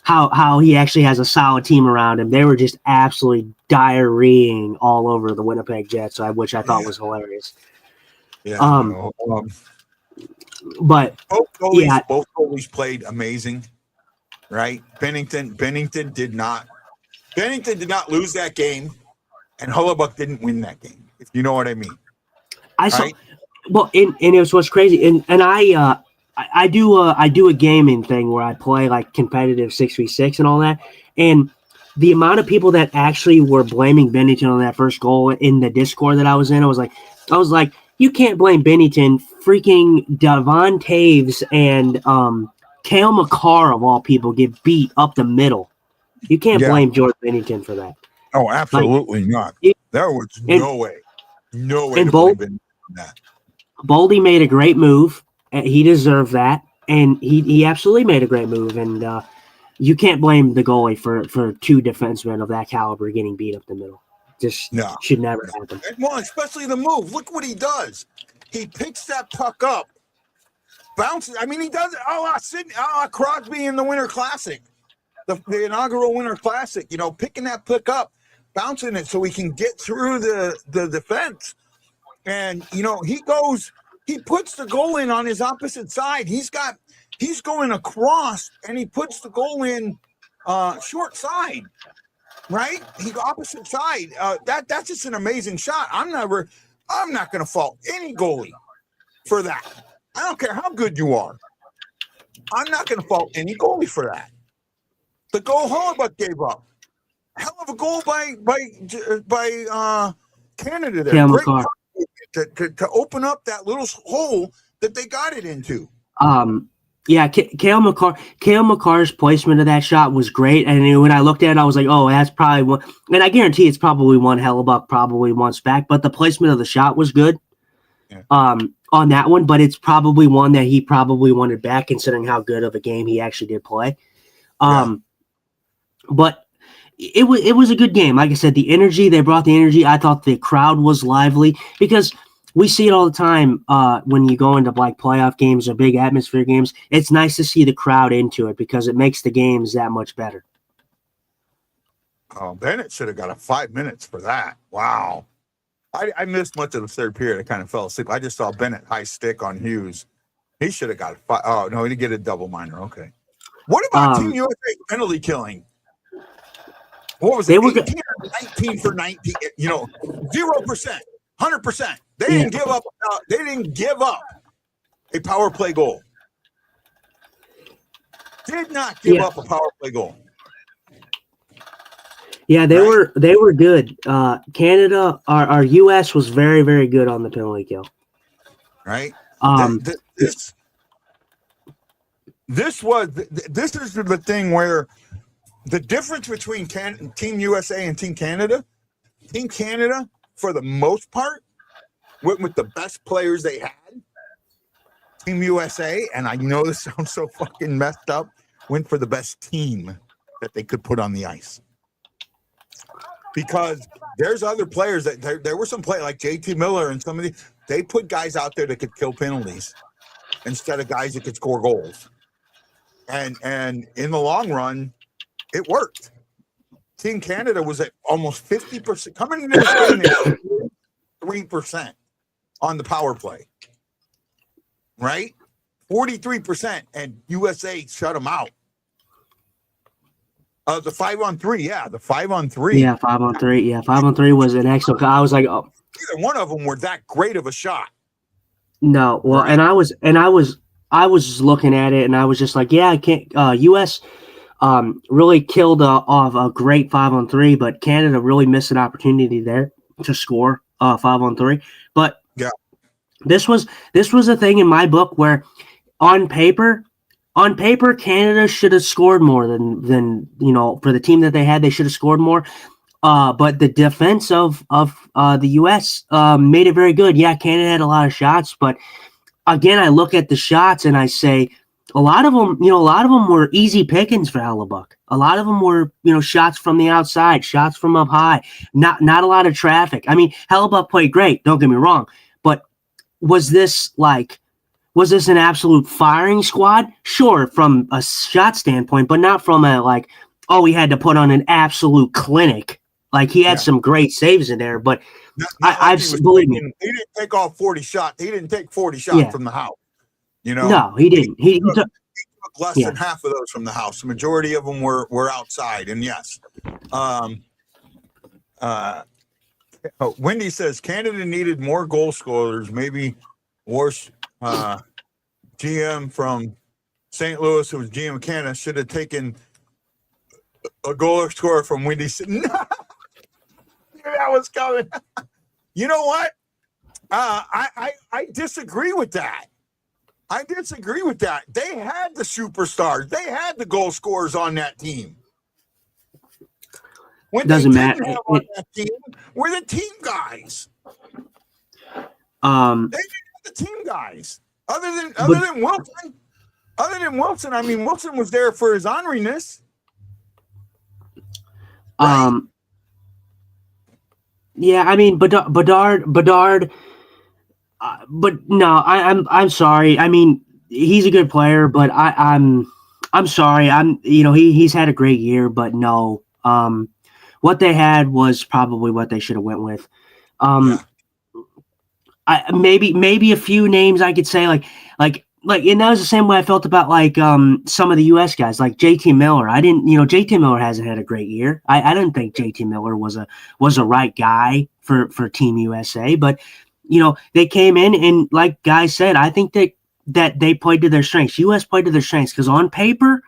how he actually has a solid team around him. They were just absolutely diarrheaing all over the Winnipeg Jets, which I thought was hilarious. Yeah. But both goalies played amazing, right? Bennington did not lose that game, and Hellebuck didn't win that game. If you know what I mean. I saw. Right? Well, and it was what's crazy, and I do a gaming thing where I play like competitive 6v6 and all that, and the amount of people that actually were blaming Bennington on that first goal in the Discord that I was in, I was like, you can't blame Bennington. Freaking Devon Taves and Cale Makar of all people get beat up the middle. You can't blame Jordan Bennington for that. Oh, absolutely not. There was no way to blame Bennington on that. Boldy made a great move. He deserved that, and he absolutely made a great move. And you can't blame the goalie for 2 defensemen of that caliber getting beat up the middle. Should never happen. Well, especially the move. Look what he does. He picks that puck up, bounces. I mean, he does it Crosby in the Winter Classic, the inaugural Winter Classic. Picking that puck up, bouncing it so he can get through the defense. And he puts the goal in on his opposite side. He's going across, and he puts the goal in short side. Right? He opposite side. That's just an amazing shot. I'm not going to fault any goalie for that. I don't care how good you are. I'm not going to fault any goalie for that. The goal Hellebuck gave up. Hell of a goal by Canada there. Great to open up that little hole that they got it into. Yeah, Cale Makar's placement of that shot was great. And when I looked at it, I was like, oh, that's probably one. And I guarantee it's probably one Hellebuck probably wants back. But the placement of the shot was good on that one. But it's probably one that he probably wanted back, considering how good of a game he actually did play. But it was a good game. Like I said, the energy, they brought the energy. I thought the crowd was lively because – we see it all the time when you go into like playoff games or big atmosphere games. It's nice to see the crowd into it because it makes the games that much better. Oh, Bennett should have got a 5 minutes for that. Wow. I missed much of the third period. I kind of fell asleep. I just saw Bennett high stick on Hughes. He should have got five. Oh, no, he didn't get a double minor. Okay. What about Team USA penalty killing? What was it? 18 or 19 for 19. 0%, 100%. They didn't give up. They didn't give up a power play goal. Did not give up a power play goal. Yeah, they were good. Canada, our U.S. was very, very good on the penalty kill. Right. This is the thing where the difference between Team USA and Team Canada, for the most part, went with the best players they had. Team USA, and I know this sounds so fucking messed up, went for the best team that they could put on the ice. Because there's other players that there were some players like JT Miller and some of these, they put guys out there that could kill penalties instead of guys that could score goals. And in the long run, it worked. Team Canada was at almost 50%. Coming into this game, they were 3% on the power play. Right? 43%, and USA shut them out. The 5-on-3, the 5-on-3. Yeah, 5-on-3. Yeah, 5-on-3 was an excellent. I was like, oh. Neither one of them were that great of a shot. No, well, right. and I was looking at it, and I was just like, yeah, I can't. U.S. Really killed off a great 5-on-3, but Canada really missed an opportunity there to score 5-on-3. But yeah, this was a thing in my book where on paper, Canada should have scored more than for the team that they had. They should have scored more. But the defense of the U.S. Made it very good. Yeah, Canada had a lot of shots, but again, I look at the shots and I say a lot of them were easy pickings for Hellebuck. A lot of them were shots from the outside, shots from up high. Not a lot of traffic. I mean, Hellebuck played great. Don't get me wrong, but was this an absolute firing squad? Sure, from a shot standpoint, but not from we had to put on an absolute clinic. Like, he had some great saves in there, but believe me, he didn't take all 40 shots. He didn't take 40 shots from the house. No, he didn't. He took less than half of those from the house. The majority of them were outside. And yes, Wendy says Canada needed more goal scorers. Maybe worse. GM from St. Louis, who was GM of Canada, should have taken a goal scorer from Wendy. No, that was coming. You know what? I disagree with that. They had the superstars. They had the goal scorers on that team. When doesn't matter. On that team, were the team guys. They didn't have the team guys. Other than Wilson, I mean, Wilson was there for his honoriness. Right? Yeah, I mean, Bedard. But no, I'm sorry. I mean, he's a good player, but I'm sorry. He's had a great year, but no. What they had was probably what they should have went with. Maybe a few names I could say like, and that was the same way I felt about some of the U.S. guys, like JT Miller. JT Miller hasn't had a great year. I didn't think JT Miller was a right guy for Team USA, but they came in and, like Guy said, I think that they played to their strengths. U.S. played to their strengths because on paper,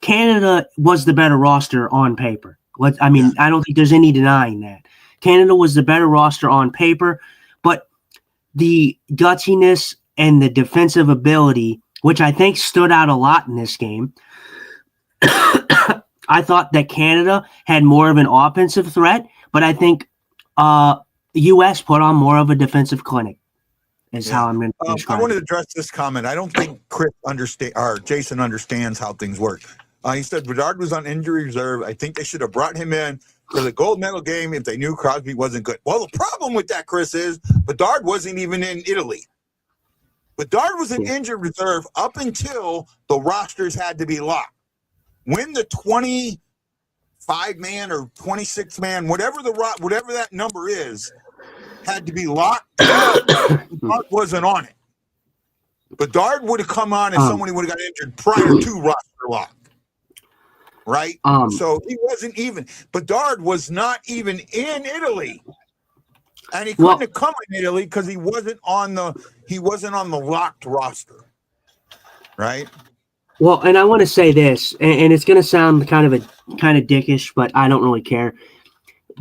Canada was the better roster on paper. I don't think there's any denying that. Canada was the better roster on paper, but the gutsiness and the defensive ability, which I think stood out a lot in this game, I thought that Canada had more of an offensive threat, but I think U.S. put on more of a defensive clinic. Is how I'm going to describe I want to address this comment. I don't think Jason understands how things work. He said Bedard was on injury reserve. I think they should have brought him in for the gold medal game if they knew Crosby wasn't good. Well, the problem with that, Chris, is Bedard wasn't even in Italy. Bedard was in injured reserve up until the rosters had to be locked. When the 5-man or 26-man, whatever that number is, had to be locked. Bedard wasn't on it. Bedard would have come on if somebody would have got injured prior to roster lock. Right? So he wasn't even. Bedard was not even in Italy. And he couldn't have come in Italy because he wasn't on the locked roster. Right? Well, and I want to say this, and it's going to sound kind of dickish, but I don't really care.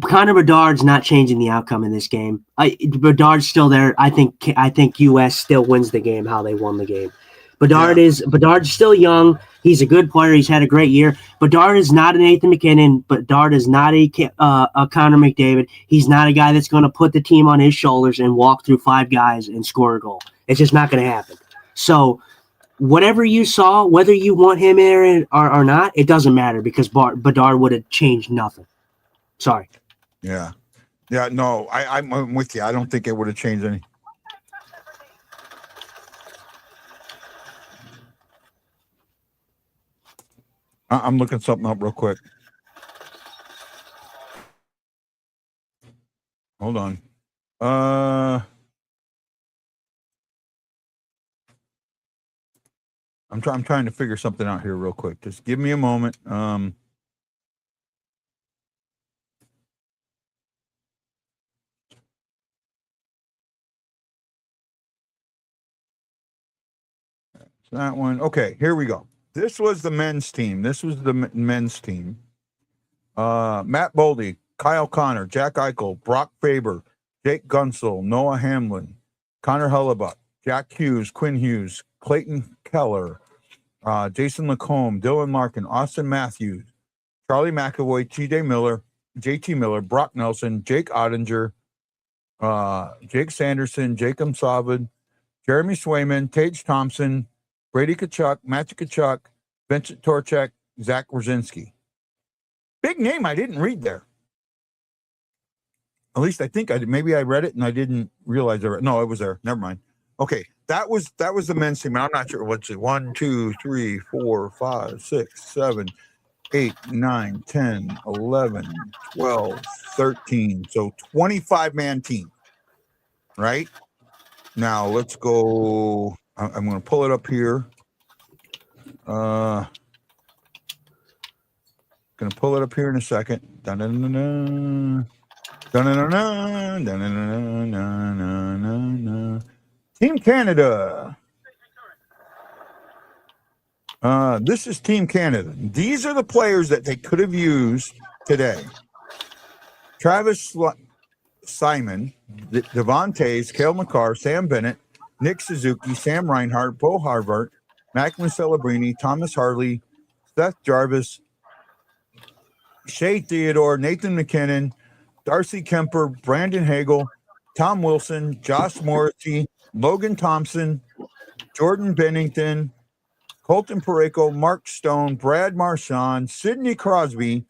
Connor Bedard's not changing the outcome in this game. Bedard's still there. I think U.S. still wins the game how they won the game. Bedard's still young. He's a good player. He's had a great year. Bedard is not an Nathan McKinnon. Bedard is not a Connor McDavid. He's not a guy that's going to put the team on his shoulders and walk through 5 guys and score a goal. It's just not going to happen. So whatever you saw, whether you want him in or not, it doesn't matter because Bedard would have changed nothing. Sorry. Yeah. Yeah, no, I'm with you. I don't think it would have changed any. I'm looking something up real quick. Hold on. I'm trying to figure something out here real quick. Just give me a moment. That one. Okay, here we go. This was the men's team. Matt Boldy, Kyle Connor, Jack Eichel, Brock Faber, Jake Gunsel, Noah Hamlin, Connor Hellebuck, Jack Hughes, Quinn Hughes, Clayton Keller, Jason Lacombe, Dylan Larkin, Austin Matthews, Charlie McAvoy, JT Miller, Brock Nelson, Jake Ottinger, Jake Sanderson, Jacob Savid, Jeremy Swayman, Tage Thompson, Brady Tkachuk, Matthew Tkachuk, Vincent Torchek, Zach Wierzynski. Big name I didn't read there. At least I think I did. Maybe I read it and I didn't realize it. No, it was there. Never mind. Okay, that was the men's team. I'm not sure. Let's see. 1, 2, 3, 4, 5, 6, 7, 8, 9, 10, 11, 12, 13. So 25-man team. Right? Now let's go. I'm going to pull it up here. Going to pull it up here in a second. Team Canada. This is Team Canada. These are the players that they could have used today. Travis Simon, Devon Taves, Cale Makar, Sam Bennett, Nick Suzuki, Sam Reinhart, Bo Harvard, Macklin Celebrini, Thomas Harley, Seth Jarvis, Shea Theodore, Nathan McKinnon, Darcy Kemper, Brandon Hagel, Tom Wilson, Josh Morrissey, Logan Thompson, Jordan Bennington, Colton Parayko, Mark Stone, Brad Marchand, Sidney Crosby,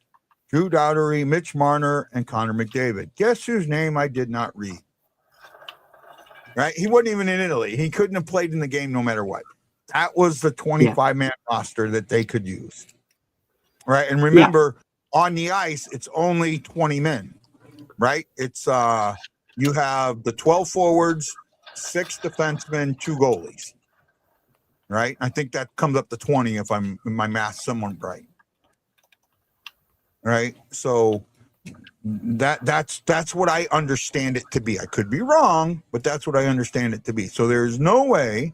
Drew Dowdery, Mitch Marner, and Connor McDavid. Guess whose name I did not read? Right? He wasn't even in Italy. He couldn't have played in the game no matter what. That was the 25-man roster that they could use. Right? And remember, on the ice, it's only 20 men. Right? It's you have the 12 forwards, 6 defensemen, 2 goalies. Right? I think that comes up to 20 if I'm in my math somewhat right. Right? So that's what I understand it to be. I could be wrong, but that's what I understand it to be. So there's no way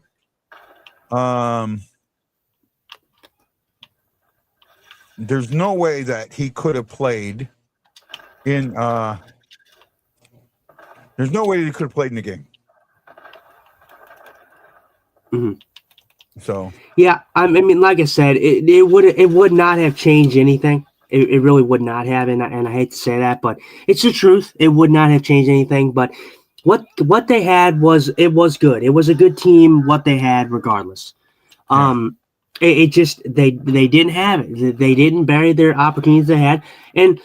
there's no way that he could have played in there's no way that he could have played in the game. Mm-hmm. So yeah, I mean, like I said, it would not have changed anything. It really would not have, and I hate to say that, but it's the truth. It would not have changed anything. But what they had was good. It was a good team. What they had, regardless. It just they didn't have it. They didn't bury their opportunities they had. And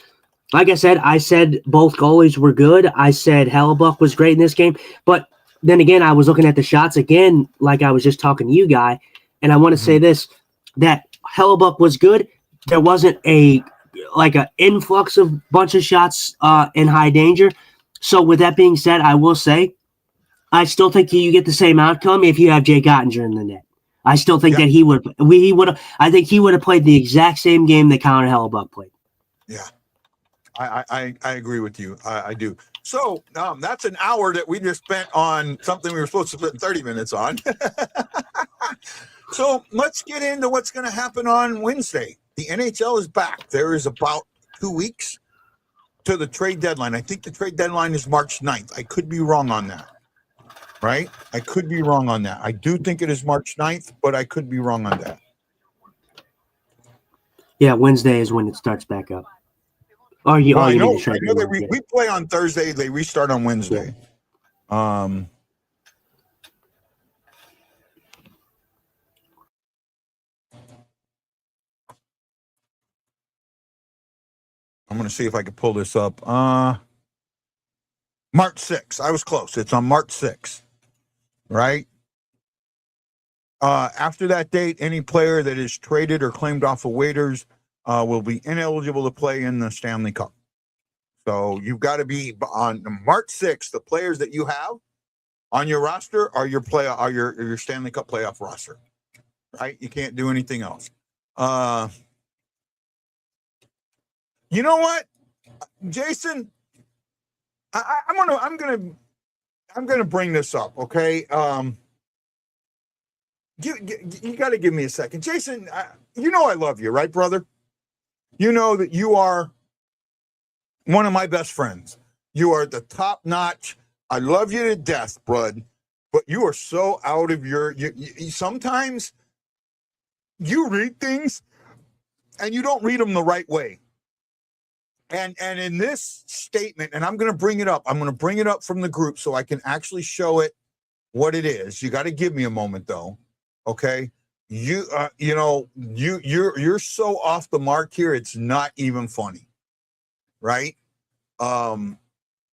like I said both goalies were good. I said Hellebuck was great in this game. But then again, I was looking at the shots again, like I was just talking to you, Guy, and I want to say this: that Hellebuck was good. There wasn't a like an influx of bunch of shots in high danger. So with that being said, I will say I still think you get the same outcome if you have Jake Ottinger in the net. I still think that he would. I think he would have played the exact same game that Connor Hellebuck played. Yeah, I agree with you. I do. So that's an hour that we just spent on something we were supposed to spend 30 minutes on. So let's get into what's going to happen on Wednesday. The NHL is back. There is about 2 weeks to the trade deadline. I think the trade deadline is March 9th. I could be wrong on that. Right? I could be wrong on that. I do think it is March 9th, but I could be wrong on that. Yeah, Wednesday is when it starts back up. I know that we play on Thursday. They restart on Wednesday. Yeah. I'm going to see if I can pull this up. March 6th. I was close. It's on March 6th. Right? After that date, any player that is traded or claimed off of waivers will be ineligible to play in the Stanley Cup. So you've got to be on March 6th. The players that you have on your roster are your Stanley Cup playoff roster. Right? You can't do anything else. You know what, Jason? I'm gonna bring this up. Okay. You got to give me a second, Jason. You know I love you, right, brother? You know that you are one of my best friends. You are the top notch. I love you to death, bud. But you are so out of your. Sometimes you read things and you don't read them the right way. And in this statement, and I'm going to bring it up. I'm going to bring it up from the group so I can actually show it what it is. You got to give me a moment, though. Okay, you're so off the mark here. It's not even funny, right?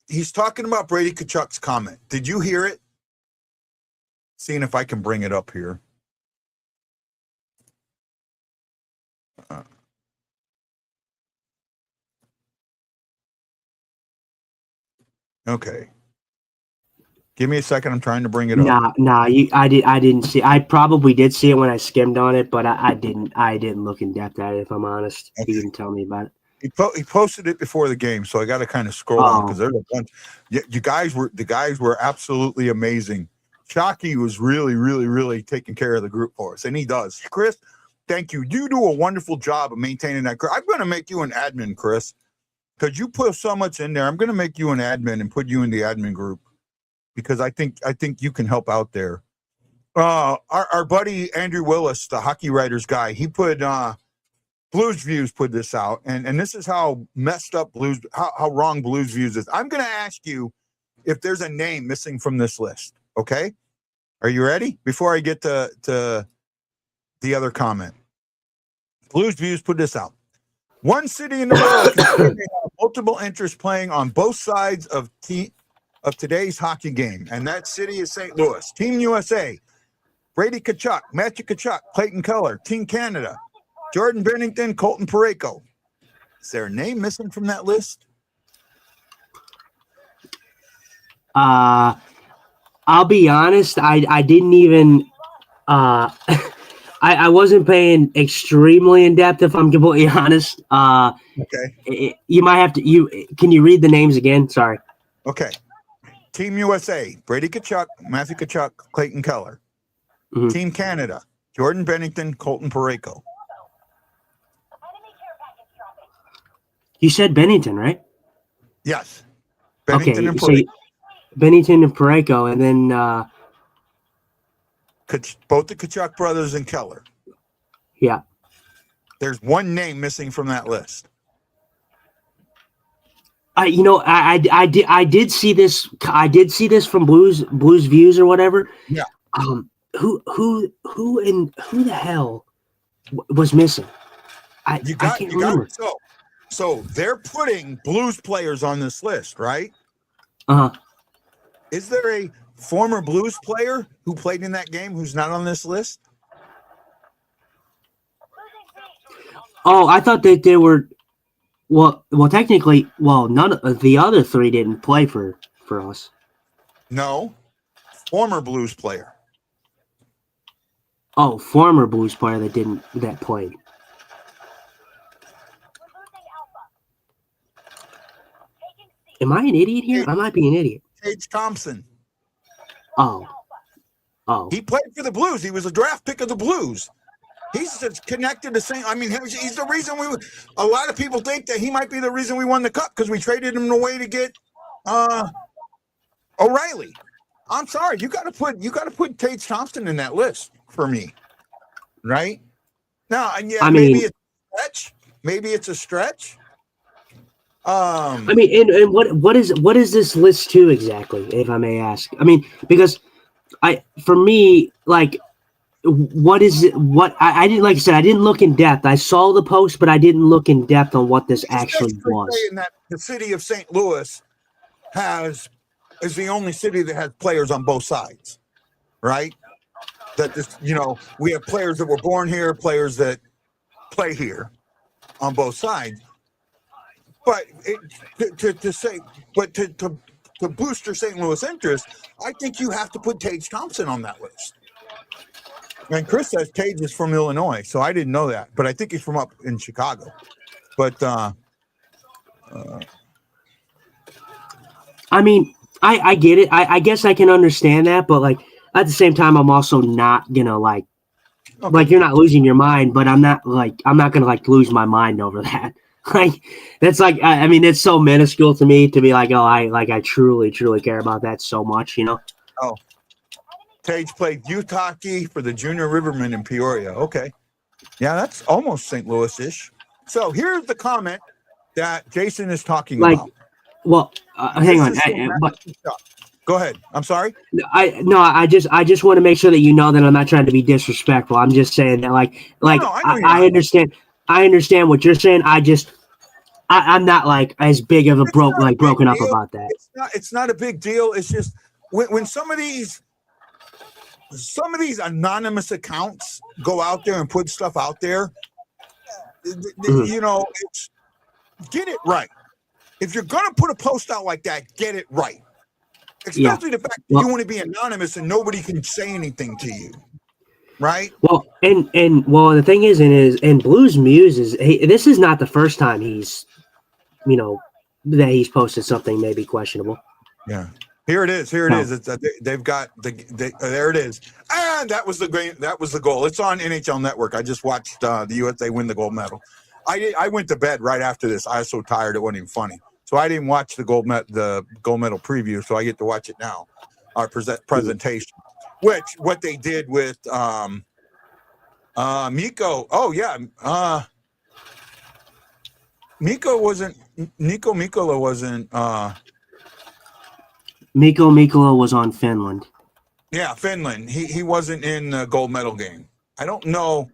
He's talking about Brady Tkachuk's comment. Did you hear it? Seeing if I can bring it up here. Okay. Give me a second. I'm trying to bring it up. I didn't see. I probably did see it when I skimmed on it, but I didn't look in depth at it. If I'm honest, okay. He didn't tell me about it. He posted it before the game, so I got to kind of scroll down because there's a bunch. The guys were absolutely amazing. Shockey was really, really, really taking care of the group for us, and he does. Chris, thank you. You do a wonderful job of maintaining that. I'm going to make you an admin, Chris, because you put so much in there. I'm going to make you an admin and put you in the admin group. Because I think you can help out there. Our buddy Andrew Willis, the hockey writers guy, he put Blues Views put this out, and this is how messed up how wrong Blues Views is. I'm going to ask you if there's a name missing from this list. Okay, are you ready? Before I get to the other comment, Blues Views put this out. One city in the world can have multiple interests playing on both sides of today's hockey game, and that city is St. Louis. Team USA, Brady Tkachuk, Matthew Tkachuk, Clayton Keller. Team Canada, Jordan Bennington, Colton Parayko. Is there a name missing from that list? I'll be honest. I didn't even. I wasn't paying extremely in depth. If I'm completely honest. Okay. You might have to. Can you read the names again? Sorry. Okay. Team USA, Brady Tkachuk, Matthew Tkachuk, Clayton Keller. Mm-hmm. Team Canada, Jordan Bennington, Colton Parayko. You said Bennington, right? Yes. Bennington and Parayko. So Bennington and Parayko, and then both the Tkachuk brothers and Keller. Yeah. There's one name missing from that list. I did see this. I did see this from Blues Views or whatever. Yeah. Who the hell was missing? I can't remember. So they're putting Blues players on this list, right? Is there a former Blues player who played in that game who's not on this list? Oh, I thought that they were. Well, technically, none of the other three didn't play for us. No, former Blues player. Oh, former Blues player that played. Am I an idiot here? I might be an idiot. Tage Thompson. Oh. He played for the Blues. He was a draft pick of the Blues. He's connected to St. I mean, he's the reason a lot of people think that he might be the reason we won the cup because we traded him away to get O'Reilly. I'm sorry, you got to put Tage Thompson in that list for me, right? Now, and yeah, maybe it's a stretch. Maybe it's a stretch. I mean, and what is this list to exactly, if I may ask? I mean, because for me, like, what is it? What I didn't, like I said, I didn't look in depth. I saw the post, but I didn't look in depth on what this actually was. Saying that the city of St. Louis is the only city that has players on both sides, right? That this, we have players that were born here, players that play here on both sides. But to boost your St. Louis interest, I think you have to put Tage Thompson on that list. And Chris says Tage is from Illinois, so I didn't know that, but I think he's from up in Chicago. But I mean, I get it. I guess I can understand that, but like at the same time, I'm also not gonna like you're not losing your mind, but I'm not gonna like lose my mind over that. Like that's like I mean, it's so minuscule to me to be like, oh, I truly care about that so much, Oh, Tage played youth hockey for the Junior Rivermen in Peoria. Okay, yeah, that's almost St. Louis-ish. So here's the comment that Jason is talking about. Well, hang on. Go ahead. I'm sorry. I just want to make sure that you know that I'm not trying to be disrespectful. I'm just saying that I understand. I understand what you're saying. I'm not like as big of a broken up about that. It's not a big deal. It's just when some of these anonymous accounts go out there and put stuff out there, it's get it right. If you're going to put a post out like that, get it right. Especially the fact that you want to be anonymous and nobody can say anything to you. Right. Well, and the thing is, in Blues Muse this is not the first time he's, that he's posted something maybe questionable. Yeah. Here it is. It's they've got there it is. And that was the goal. It's on NHL Network. I just watched the USA win the gold medal. I went to bed right after this. I was so tired it wasn't even funny. So I didn't watch the gold medal preview. So I get to watch it now. Our presentation. Which what they did with Mikko. Oh yeah. Mikko wasn't Mikko Mikkola wasn't Mikko Mikkola was on Finland. Yeah, Finland. He wasn't in the gold medal game. I don't know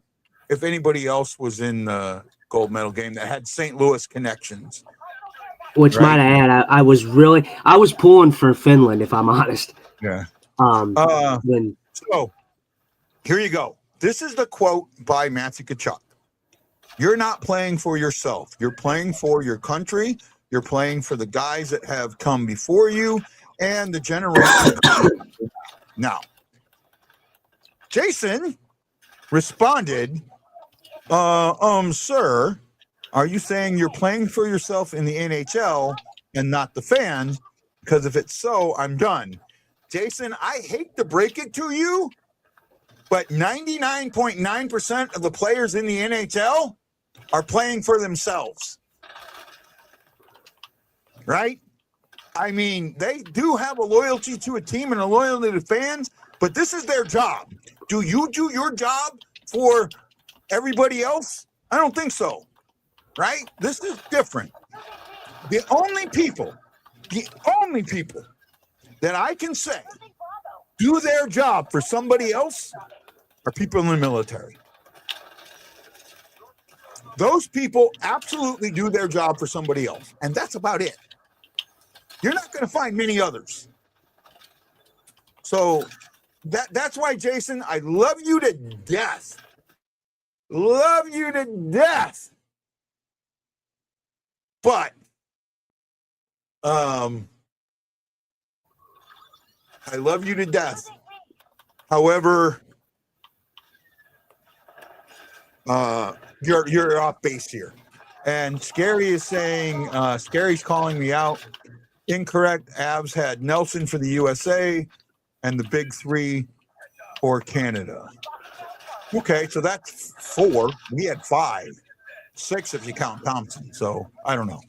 if anybody else was in the gold medal game that had St. Louis connections. Which might I add, I was pulling for Finland, if I'm honest. Yeah. So here you go. This is the quote by Matthew Tkachuk. You're not playing for yourself. You're playing for your country. You're playing for the guys that have come before you and the generation. Now, Jason responded, sir, are you saying you're playing for yourself in the NHL and not the fans? Because if it's so, I'm done. Jason, I hate to break it to you, but 99.9% of the players in the NHL are playing for themselves. Right? I mean, they do have a loyalty to a team and a loyalty to fans, but this is their job. Do you do your job for everybody else? I don't think so. Right? This is different. The only people that I can say do their job for somebody else are people in the military. Those people absolutely do their job for somebody else, and that's about it. You're not going to find many others. So that's why, Jason, I love you to death. Love you to death. But I love you to death. However, you're off base here. And Scary is saying, Scary's calling me out. Incorrect. Avs had Nelson for the USA and the big three for Canada. Okay, so that's 4. We had 5. 6 if you count Thompson. So I don't know.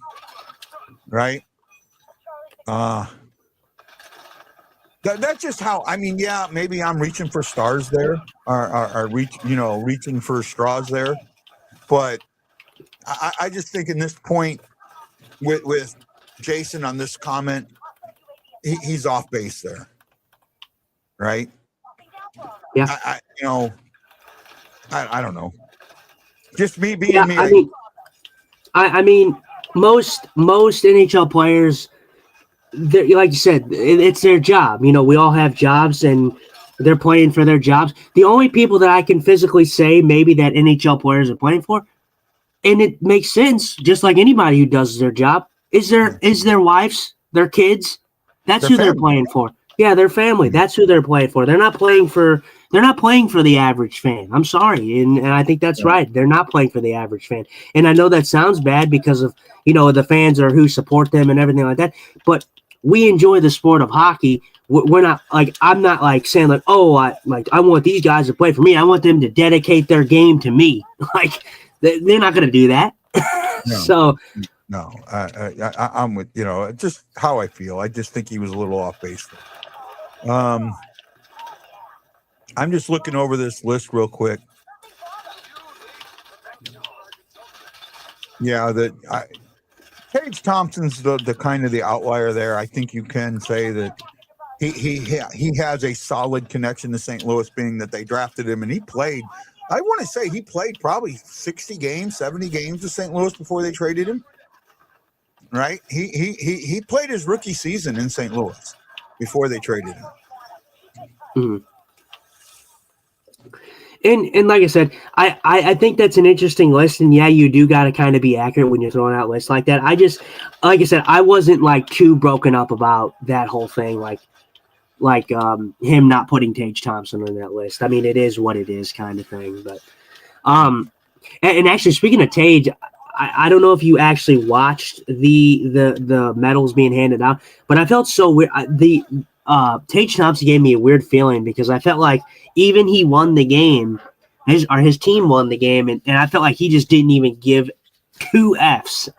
Right? That's just how, I mean, yeah, maybe I'm reaching for stars there, or reaching for straws there. But I just think in this point with Jason on this comment, he's off base there. Right? Yeah. I don't know. Just me being me. I mean, most NHL players, like you said, it's their job. You know, we all have jobs, and they're playing for their jobs. The only people that I can physically say maybe that NHL players are playing for, and it makes sense, just like anybody who does their job, is their wives, their kids. That's Their who they're family. playing for. Yeah, their family. That's who they're playing for. They're not playing for the average fan. I'm sorry. And I think that's right. They're not playing for the average fan. And I know that sounds bad because of, the fans are who support them and everything like that. But we enjoy the sport of hockey. We're not like, I'm not like saying like, oh, I want these guys to play for me. I want them to dedicate their game to me. Like they're not going to do that. No. So No, I'm with, just how I feel. I just think he was a little off base. I'm just looking over this list real quick. Yeah, Tage Thompson's the kind of the outlier there. I think you can say that he has a solid connection to St. Louis, being that they drafted him and he played. I want to say he played probably 60 games, 70 games with St. Louis before they traded him. Right? He played his rookie season in St. Louis before they traded him. Mm-hmm. And like I said, I think that's an interesting list. And yeah, you do got to kind of be accurate when you're throwing out lists like that. Like I said, I wasn't like too broken up about that whole thing. Like him not putting Tage Thompson on that list. I mean, it is what it is kind of thing. But and actually, speaking of Tage, I don't know if you actually watched the medals being handed out, but I felt so weird. Tage Thompson gave me a weird feeling because I felt like even he won the game, his team won the game, and I felt like he just didn't even give 2 Fs.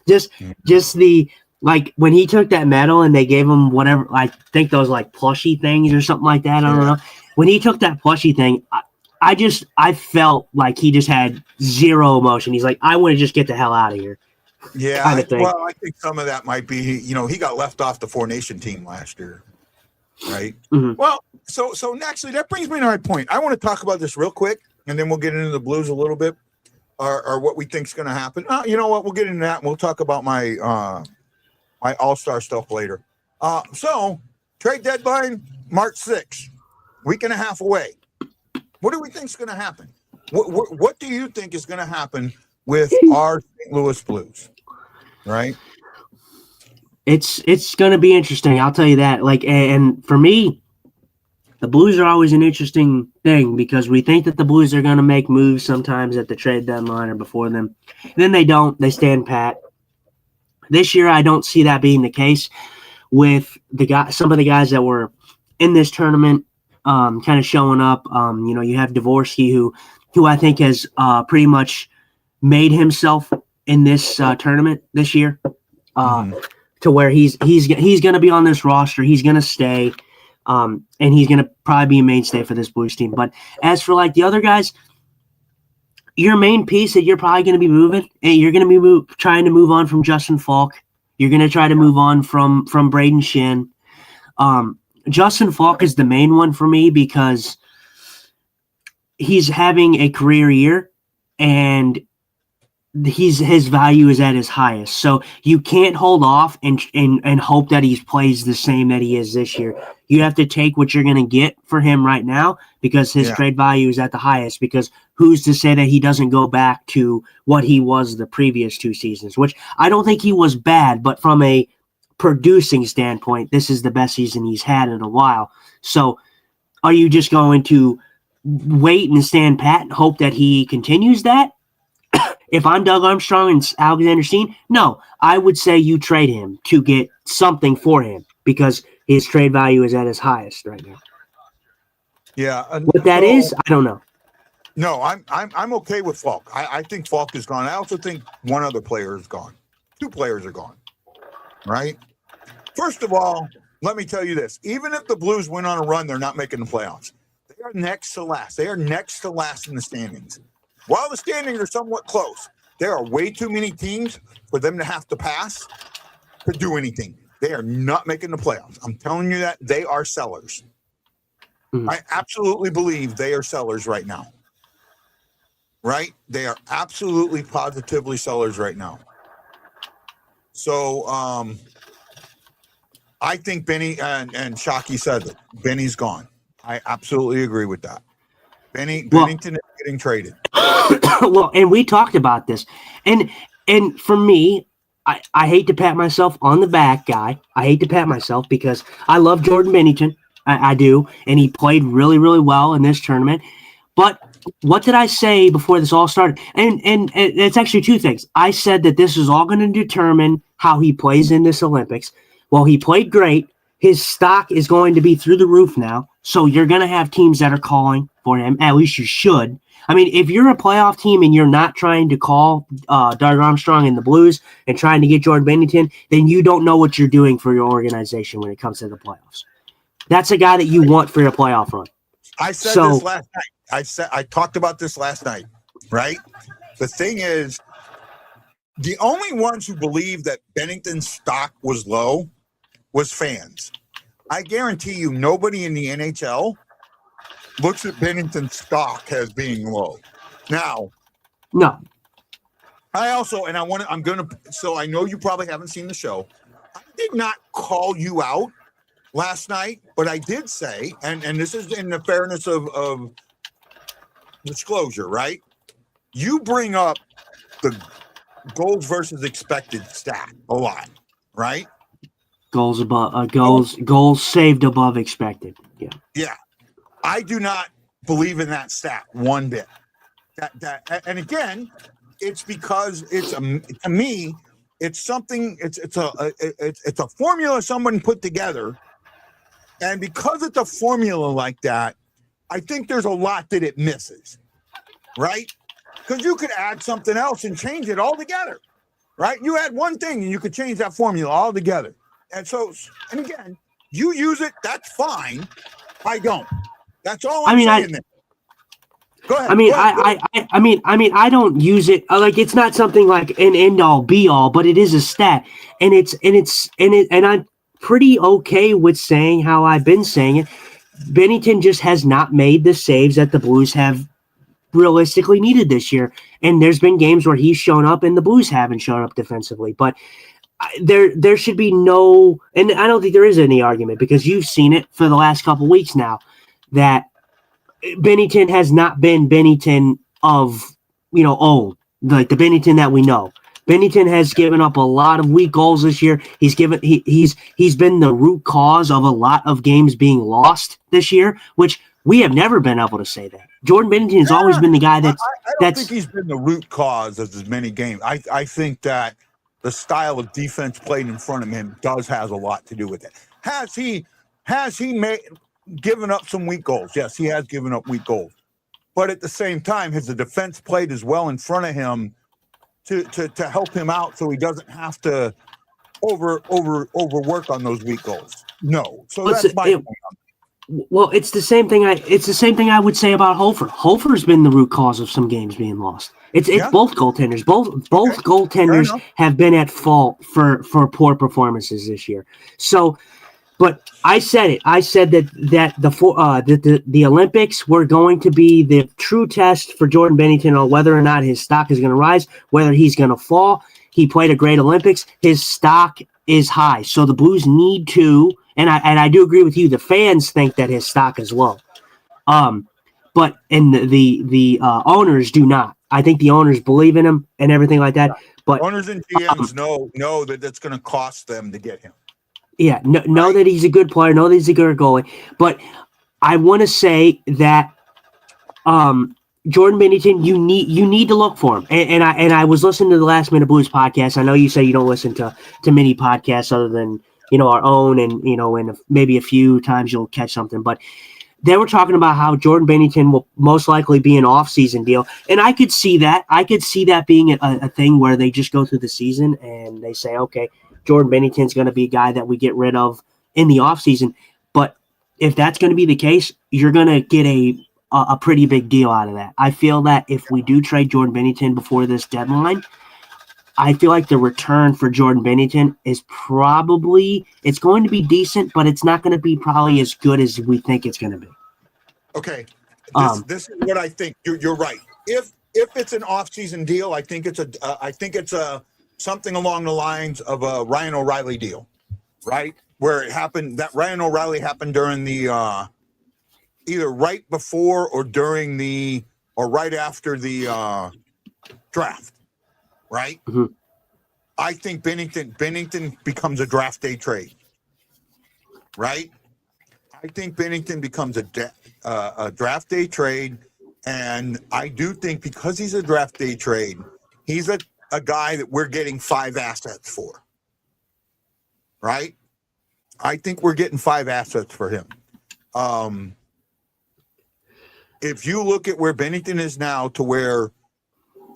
just the, like, when he took that medal and they gave him whatever, I think those like plushy things or something like that. I don't know. When he took that plushy thing, I felt like he just had zero emotion. He's like, I want to just get the hell out of here. Yeah. Kind of thing. Well, I think some of that might be, he got left off the 4-Nation team last year. Right. Mm-hmm. Well, so actually that brings me to my point. I want to talk about this real quick and then we'll get into the Blues a little bit or what we think is going to happen. You know what? We'll get into that and we'll talk about my all-star stuff later. So trade deadline, March 6th, week and a half away. What do we think is going to happen? What do you think is going to happen with our St. Louis Blues? Right? It's going to be interesting. I'll tell you that. Like, and for me, the Blues are always an interesting thing because we think that the Blues are going to make moves sometimes at the trade deadline or before them. And then they don't. They stand pat. This year, I don't see that being the case with some of the guys that were in this tournament. Kind of showing up. You have Dvorsky, who I think has pretty much made himself in this tournament this year, to where he's going to be on this roster. He's going to stay, and he's going to probably be a mainstay for this Blues team. But as for like the other guys, your main piece that you're probably going to be moving, and you're going to be trying to move on from Justin Falk. You're going to try to move on from Braden Shin. Justin Falk is the main one for me because he's having a career year and his value is at his highest. So you can't hold off and hope that he plays the same that he is this year. You have to take what you're going to get for him right now because his trade value is at the highest. Because who's to say that he doesn't go back to what he was the previous 2 seasons, which I don't think he was bad, but from a producing standpoint, this is the best season he's had in a while. So are you just going to wait and stand pat and hope that he continues that? If I'm Doug Armstrong and Alexander Steen, no, I would say you trade him to get something for him because his trade value is at his highest right now. Yeah, what that is, I don't know. No, I'm okay with Falk. I think Falk is gone. I also think one other player is gone. 2 players are gone. Right? First of all, let me tell you this: even if the Blues went on a run, they're not making the playoffs. They are next to last. They are next to last in the standings. While the standings are somewhat close, there are way too many teams for them to have to pass to do anything. They are not making the playoffs. I'm telling you that they are sellers. I absolutely believe they are sellers right now. Right? They are absolutely positively sellers right now. So I think Benny and Shockey said it. Benny's gone. I absolutely agree with that. Bennington is getting traded. Well, and we talked about this. And for me, I hate to pat myself on the back, guy. I hate to pat myself because I love Jordan Bennington. I do. And he played really, really well in this tournament. But what did I say before this all started? And it's actually 2 things. I said that this is all going to determine how he plays in this Olympics. Well, he played great. His stock is going to be through the roof now. So you're going to have teams that are calling for him. At least you should. I mean, if you're a playoff team and you're not trying to call Doug Armstrong and the Blues and trying to get Jordan Bennington, then you don't know what you're doing for your organization when it comes to the playoffs. That's a guy that you want for your playoff run. I said this last night. I talked about this last night, right? The thing is, the only ones who believed that Bennington's stock was low was fans. I guarantee you nobody in the NHL looks at Bennington's stock as being low. Now, no. So I know you probably haven't seen the show. I did not call you out last night, but I did say, and this is in the fairness of disclosure, right? You bring up the goals versus expected stat a lot, right? Goals saved above expected. Yeah. Yeah. I do not believe in that stat one bit. And again, it's because to me, it's something. It's a formula someone put together, and because it's a formula like that, I think there's a lot that it misses, right? Because you could add something else and change it altogether, right? You add one thing and you could change that formula altogether. And again, you use it, that's fine. I don't. That's all I'm saying. Go ahead. I don't use it like it's not something like an end all be all, but it is a stat, and I'm pretty okay with saying how I've been saying it. Bennington just has not made the saves that the Blues have realistically needed this year, and there's been games where he's shown up and the Blues haven't shown up defensively, but there should be no, and I don't think there is any argument because you've seen it for the last couple weeks now that Bennington has not been Bennington of old, like the Bennington that we know. Bennington has given up a lot of weak goals this year. He's been the root cause of a lot of games being lost this year, which we have never been able to say that. Jordan Bennington has always been the guy I don't think he's been the root cause of as many games. I think that the style of defense played in front of him has a lot to do with it. Has he given up some weak goals? Yes, he has given up weak goals. But at the same time, has the defense played as well in front of him to help him out so he doesn't have to overwork on those weak goals? No. So that's my point. Well, it's the same thing. It's the same thing I would say about Hofer. Hofer's been the root cause of some games being lost. It's both goaltenders. Both goaltenders have been at fault for poor performances this year. So But I said it. I said that the Olympics were going to be the true test for Jordan Bennington on whether or not his stock is going to rise, whether he's going to fall. He played a great Olympics. His stock is high, so the Blues need to. And I do agree with you. The fans think that his stock is low, but the owners do not. I think the owners believe in him and everything like that. But owners and GMs know that it's going to cost them to get him. Yeah, know that he's a good player, know that he's a good goalie. But I want to say that Jordan Bennington, you need to look for him. And I was listening to the Last Minute Blues podcast. I know you say you don't listen to many podcasts other than our own, and and maybe a few times you'll catch something. But they were talking about how Jordan Bennington will most likely be an off-season deal, and I could see that. I could see that being a thing where they just go through the season and they say, okay, Jordan Bennington's going to be a guy that we get rid of in the offseason. But if that's going to be the case, you're going to get a pretty big deal out of that. I feel that if we do trade Jordan Bennington before this deadline, I feel like the return for Jordan Bennington is it's going to be decent, but it's not going to be probably as good as we think it's going to be. Okay. This is what I think. You're right. If it's an off-season deal, I think it's something along the lines of a Ryan O'Reilly deal, right? Where it happened, that Ryan O'Reilly happened during the either right before or during or right after the draft, right? Mm-hmm. I think Bennington becomes a draft day trade, right? I think Bennington becomes a draft day trade, and I do think because he's a draft day trade, he's a guy that we're getting 5 assets for, right? I think we're getting 5 assets for him. If you look at where Bennington is now to where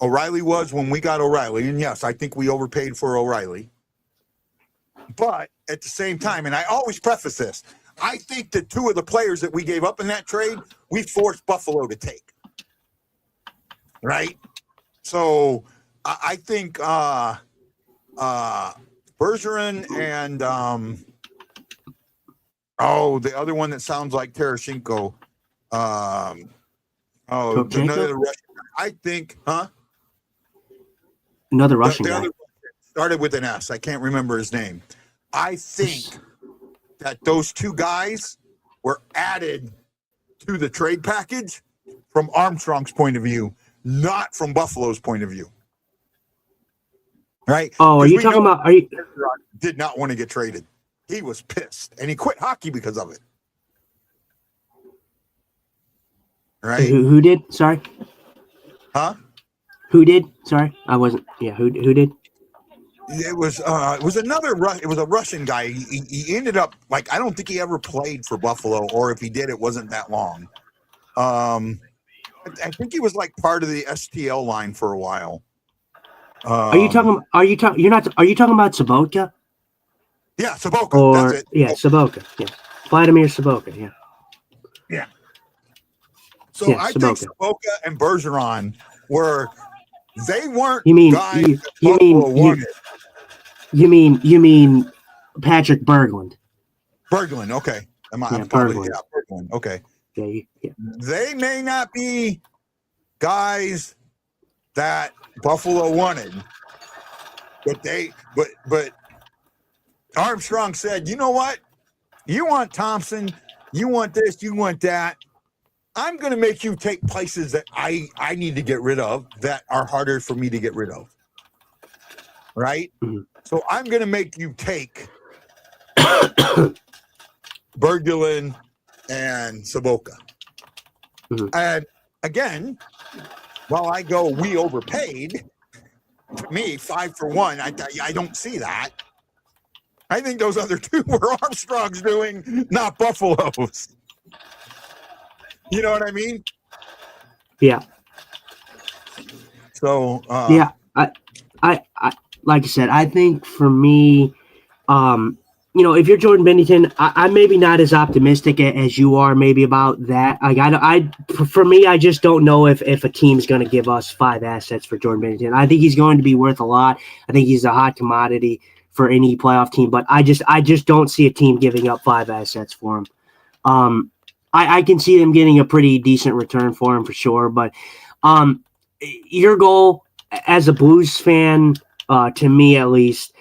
O'Reilly was when we got O'Reilly, and yes, I think we overpaid for O'Reilly, but at the same time, and I always preface this, I think that 2 of the players that we gave up in that trade, we forced Buffalo to take, right? So I think Bergeron and the other one that sounds like Tarasenko, another Russian. I think, another Russian guy. Other started with an S. I can't remember his name. I think that those 2 guys were added to the trade package from Armstrong's point of view, not from Buffalo's point of view. Right? Oh, are you talking about? Did not want to get traded. He was pissed, and he quit hockey because of it. Right? Who did? Sorry. Huh? Who did? Sorry, I wasn't. Yeah, who did? It was another. It was a Russian guy. He ended up I don't think he ever played for Buffalo, or if he did, it wasn't that long. I think he was part of the STL line for a while. Are you talking about Sobotka? Yeah, Sobotka. Or that's it. Yeah, Sobotka. Yeah, Vladimir Sobotka. Yeah. Yeah. So I think Sobotka. Sobotka and Bergeron they weren't. You mean guys you mean Patrick Berglund? Berglund, okay. Berglund. Berglund. Okay. Yeah. They may not be guys that Buffalo wanted, but Armstrong said, you know what? You want Thompson, you want this, you want that. I'm going to make you take places that I need to get rid of that are harder for me to get rid of. Right? Mm-hmm. So I'm going to make you take Berglund and Sobotka. Mm-hmm. And again, while I go, we overpaid, to me, 5 for 1, I don't see that. I think those other 2 were Armstrong's doing, not Buffalo's. You know what I mean? Yeah. So yeah, I like I said, I think for me, if you're Jordan Bennington, I'm maybe not as optimistic as you are maybe about that. For me, I just don't know if a team's going to give us 5 assets for Jordan Bennington. I think he's going to be worth a lot. I think he's a hot commodity for any playoff team, but I just don't see a team giving up 5 assets for him. I can see them getting a pretty decent return for him for sure, but your goal as a Blues fan, to me at least,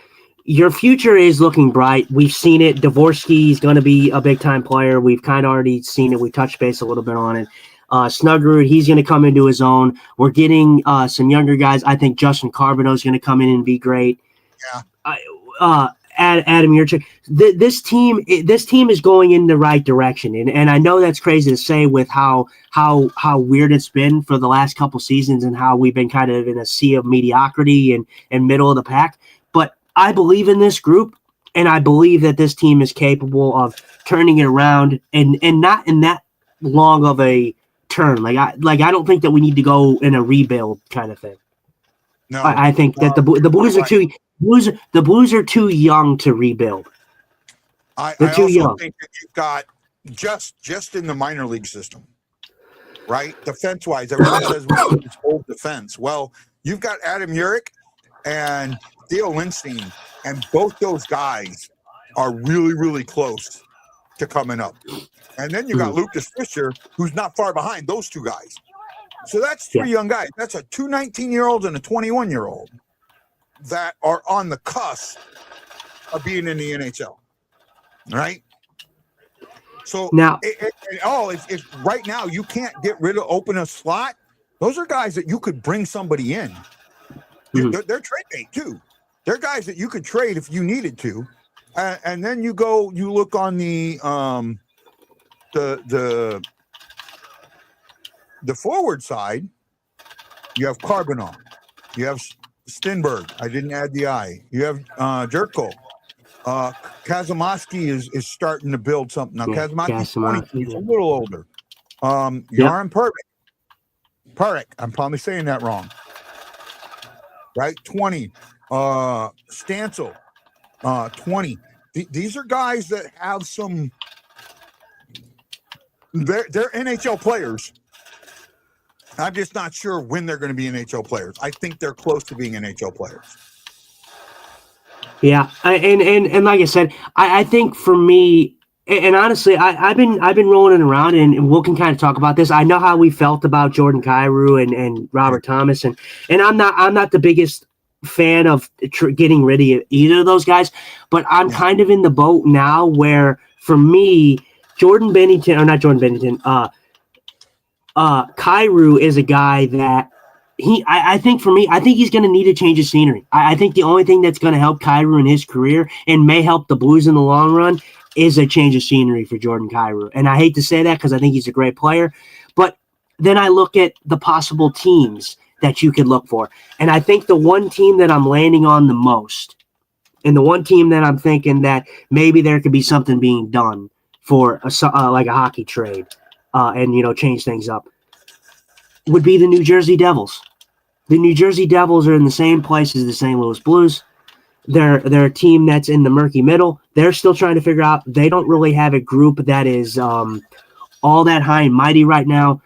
your future is looking bright. We've seen it. Dvorsky is going to be a big-time player. We've kind of already seen it. We touched base a little bit on it. Snuggerud, he's going to come into his own. We're getting some younger guys. I think Justin Carbonneau is going to come in and be great. Yeah. Adam Yurchik. This team is going in the right direction, and I know that's crazy to say with how weird it's been for the last couple seasons and how we've been kind of in a sea of mediocrity and middle of the pack. But I believe in this group, and I believe that this team is capable of turning it around, and not in that long of a turn. I don't think that we need to go in a rebuild kind of thing. No, I think that the Blues are too. The Blues are too young to rebuild. They're too young. Think that you've got just in the minor league system, right? Defense-wise, everyone says we need this old defense. Well, you've got Adam Urich and Theo Lindstein, and both those guys are really, really close to coming up. And then you got Lucas Fisher, who's not far behind those two guys. So that's 3 young guys. That's two 19-year-olds and a 21-year-old. That are on the cusp of being in the NHL, right? So now, if right now you can't open a slot, those are guys that you could bring somebody in. They're trade bait too. They're guys that you could trade if you needed to, and then you look on the forward side. You have Carbonneau. You have Stenberg. I didn't add the I. You have Jerko. Kazamoski is starting to build something. Now, Kazamoski's 20. He's a little older. Yaron Parik. I'm probably saying that wrong. Right? 20. Stancil. 20. These are guys that have some... They're NHL players. I'm just not sure when they're going to be NHL players. I think they're close to being NHL players. Yeah, and like I said, I think for me, and honestly, I've been rolling it around, and we can kind of talk about this. I know how we felt about Jordan Kyrou and Robert Thomas, and I'm not the biggest fan of getting rid of either of those guys, but I'm kind of in the boat now where for me, Kyrou is a guy that I think he's going to need a change of scenery. I think the only thing that's going to help Kyrou in his career and may help the Blues in the long run is a change of scenery for Jordan Kyrou. And I hate to say that because I think he's a great player, but then I look at the possible teams that you could look for. And I think the one team that I'm landing on the most, and the one team that I'm thinking that maybe there could be something being done for like a hockey trade, and change things up, would be the New Jersey Devils. The New Jersey Devils are in the same place as the St. Louis Blues. They're a team that's in the murky middle. They're still trying to figure out. They don't really have a group that is all that high and mighty right now.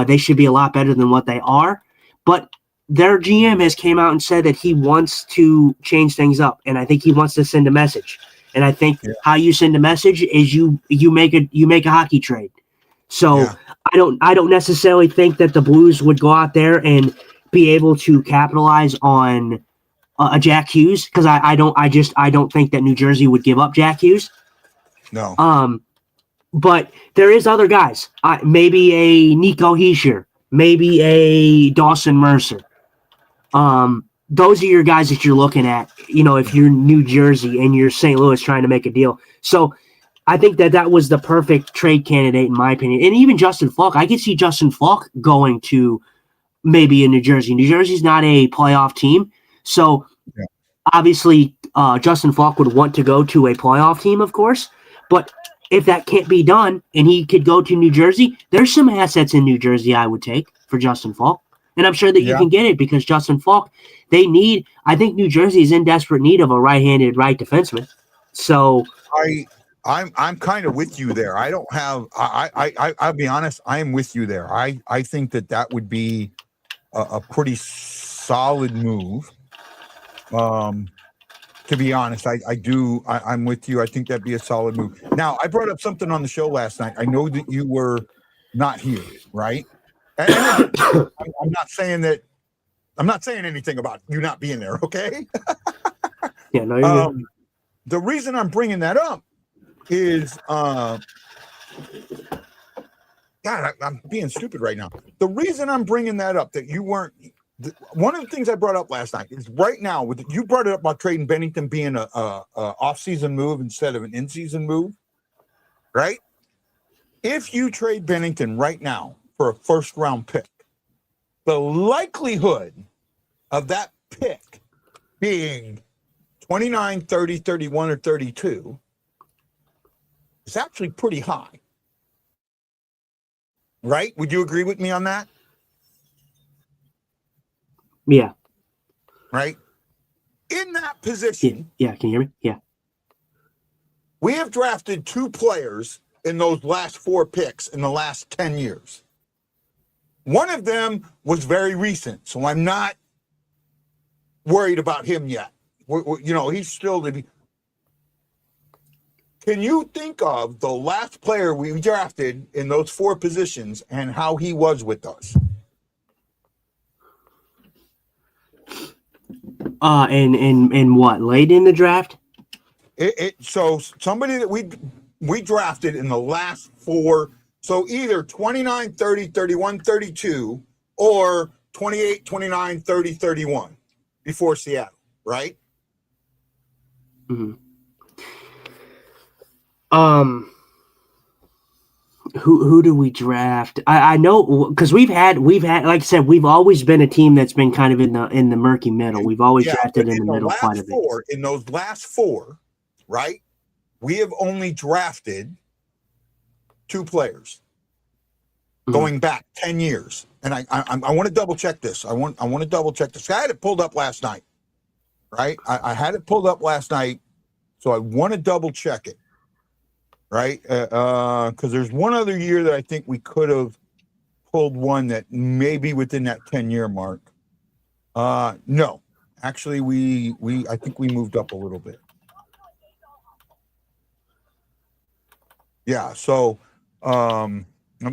They should be a lot better than what they are. But their GM has came out and said that he wants to change things up, and I think he wants to send a message. And I think how you send a message is you make a hockey trade. So I don't necessarily think that the Blues would go out there and be able to capitalize on a Jack Hughes because I don't think that New Jersey would give up Jack Hughes. No. But there is other guys. Maybe a Nico Hischier, maybe a Dawson Mercer. Those are your guys that you're looking at. If you're New Jersey and you're St. Louis trying to make a deal. So I think that was the perfect trade candidate in my opinion. And even Justin Falk, I could see Justin Falk going to maybe in New Jersey. New Jersey's not a playoff team. So obviously Justin Falk would want to go to a playoff team, of course. But if that can't be done and he could go to New Jersey, there's some assets in New Jersey I would take for Justin Falk. And I'm sure that you can get it because Justin Falk, I think New Jersey is in desperate need of a right-handed right defenseman. So I'm kind of with you there. I don't have. I'll be honest. I am with you there. I think that would be a pretty solid move To be honest, I do. I'm with you. I think that'd be a solid move. Now, I brought up something on the show last night. I know that you were not here, right? And I'm not saying that. I'm not saying anything about you not being there. Okay. Yeah, no, you're good. The reason I'm bringing that up is, God, I'm being stupid right now. The reason I'm bringing that up, that you weren't. One of the things I brought up last night is right now. You brought it up about trading Bennington being a off-season move instead of an in-season move, right? If you trade Bennington right now for a first-round pick, the likelihood of that pick being 29, 30, 31, or 32 is actually pretty high, right? Would you agree with me on that? Yeah. Right? In that position, Yeah. Can you hear me? Yeah. we have drafted 2 players in those last 4 picks in the last 10 years. One of them was very recent, so I'm not worried about him yet. He's still to be. Can you think of the last player we drafted in those 4 positions and how he was with us? And what, late in the draft? So somebody that we drafted in the last 4, so either 29, 30, 31, 32, or 28, 29, 30, 31 before Seattle, right? Mm-hmm. Who do we draft? I know, because we've had like I said, we've always been a team that's been kind of in the murky middle. We've always drafted in the middle quite a bit. In those last 4, right? We have only drafted 2 players going back 10 years. And I want to double check this. I want to double check this. I had it pulled up last night, right? I had it pulled up last night, so I want to double check it, right? Because there's one other year that I think we could have pulled one that maybe within that 10-year mark. No, actually, I think we moved up a little bit. Yeah, so let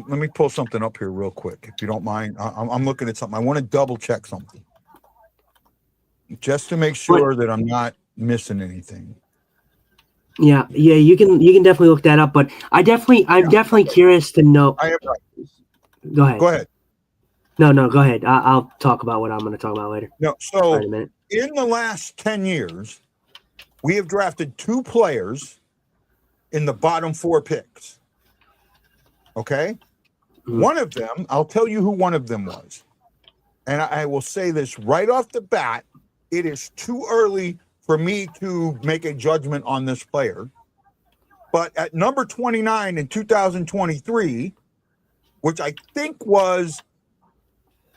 me pull something up here real quick, if you don't mind. I'm looking at something. I want to double check something just to make sure that I'm not missing anything. Yeah, you can definitely look that up, but I'm definitely curious to know. I am right. Go ahead. Go ahead. No, go ahead. I'll talk about what I'm going to talk about later. No, so in a minute. In the last 10 years, we have drafted 2 players in the bottom 4 picks. Okay? Mm-hmm. One of them, I'll tell you who one of them was. And I will say this right off the bat, it is too early for me to make a judgment on this player. But at number 29 in 2023, which I think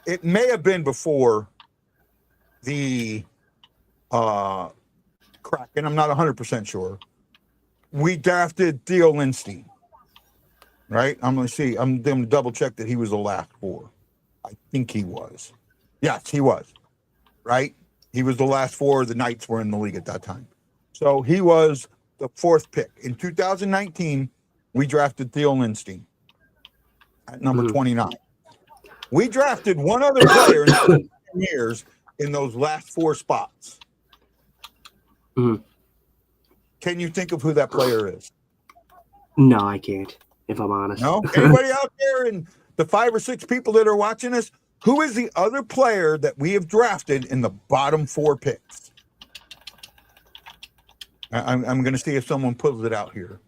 it may have been before the Kraken, I'm not 100% sure, we drafted Theo Lindstein, right? I'm going to see. I'm going to double check that he was the last 4. I think he was. Yes, he was, right? He was the last 4. The Knights were in the league at that time. So he was the 4th pick. In 2019, we drafted Theo Lindstein at number 29. We drafted one other player in 10 years in those last 4 spots. Mm-hmm. Can you think of who that player is? No, I can't, if I'm honest. No? Anybody out there in the 5 or 6 people that are watching us, who is the other player that we have drafted in the bottom 4 picks? I'm going to see if someone pulls it out here.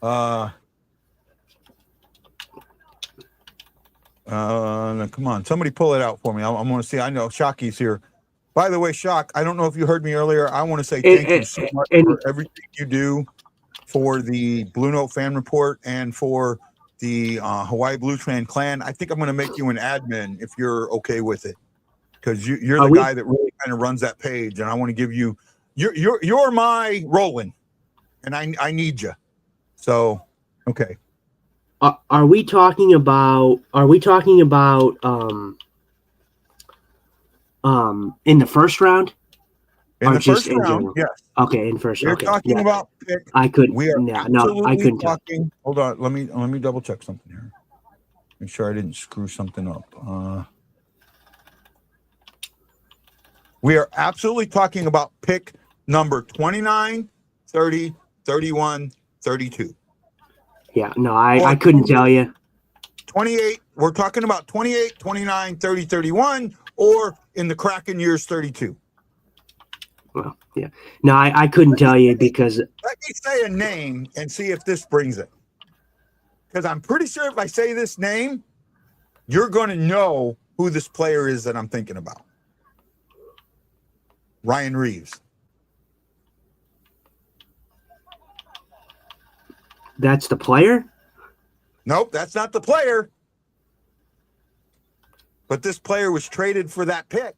Come on, somebody pull it out for me. I'm going to see. I know Shocky's here. By the way, Shock, I don't know if you heard me earlier. I want to say thank you so much for everything you do for the Blue Note fan report and for the Hawaii Blues fan clan. I think I'm going to make you an admin if you're okay with it, because you're the guy that really kind of runs that page, and I want to give you you're my Roland, and I need you. So okay. Are we talking about in the first round? In Or the just first in round, general? yes. Okay, in first. We're Okay, talking yeah, about pick. I could. We are No, I absolutely couldn't tell. talking. Hold on, let me double check something here. Make sure I didn't screw something up. We are absolutely talking about pick number 29, 30, 31, 32. Yeah, no, Or I couldn't tell you. 28. We're talking about 28, 29, 30, 31, or in the Kraken years 32. Well, yeah, no, I couldn't tell you because Let me say a name and see if this brings it. Because I'm pretty sure if I say this name, you're going to know who this player is that I'm thinking about. Ryan Reeves. that's the player. Nope, that's not the player. But this player was traded for that pick.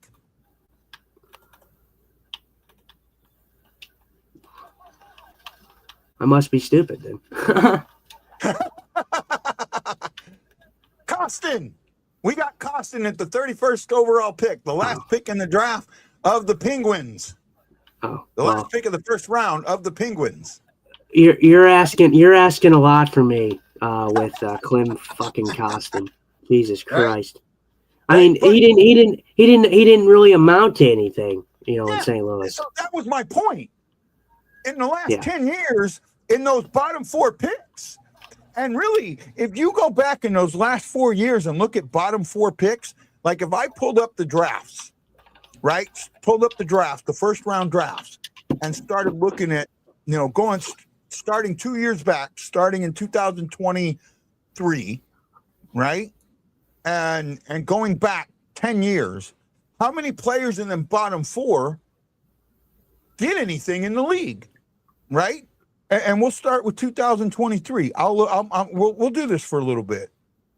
I must be stupid then. Costin. We got Costin at the 31st overall pick, the last pick in the draft of the Penguins. Oh, The well, last pick of the first round of the Penguins. you're asking a lot for me with Clem fucking Costin. Jesus Christ. I mean, But- he didn't really amount to anything, in St. Louis. So that was my point. In the last Yeah. 10 years, in those bottom four picks, and really, if you go back in those last 4 years and look at bottom four picks, like if I pulled up the drafts, right? Pulled up the draft, the first round drafts, and started looking at, starting 2 years back, starting in 2023, right? And going back 10 years, how many players in the bottom four did anything in the league, right? And we'll start with 2023. We'll do this for a little bit,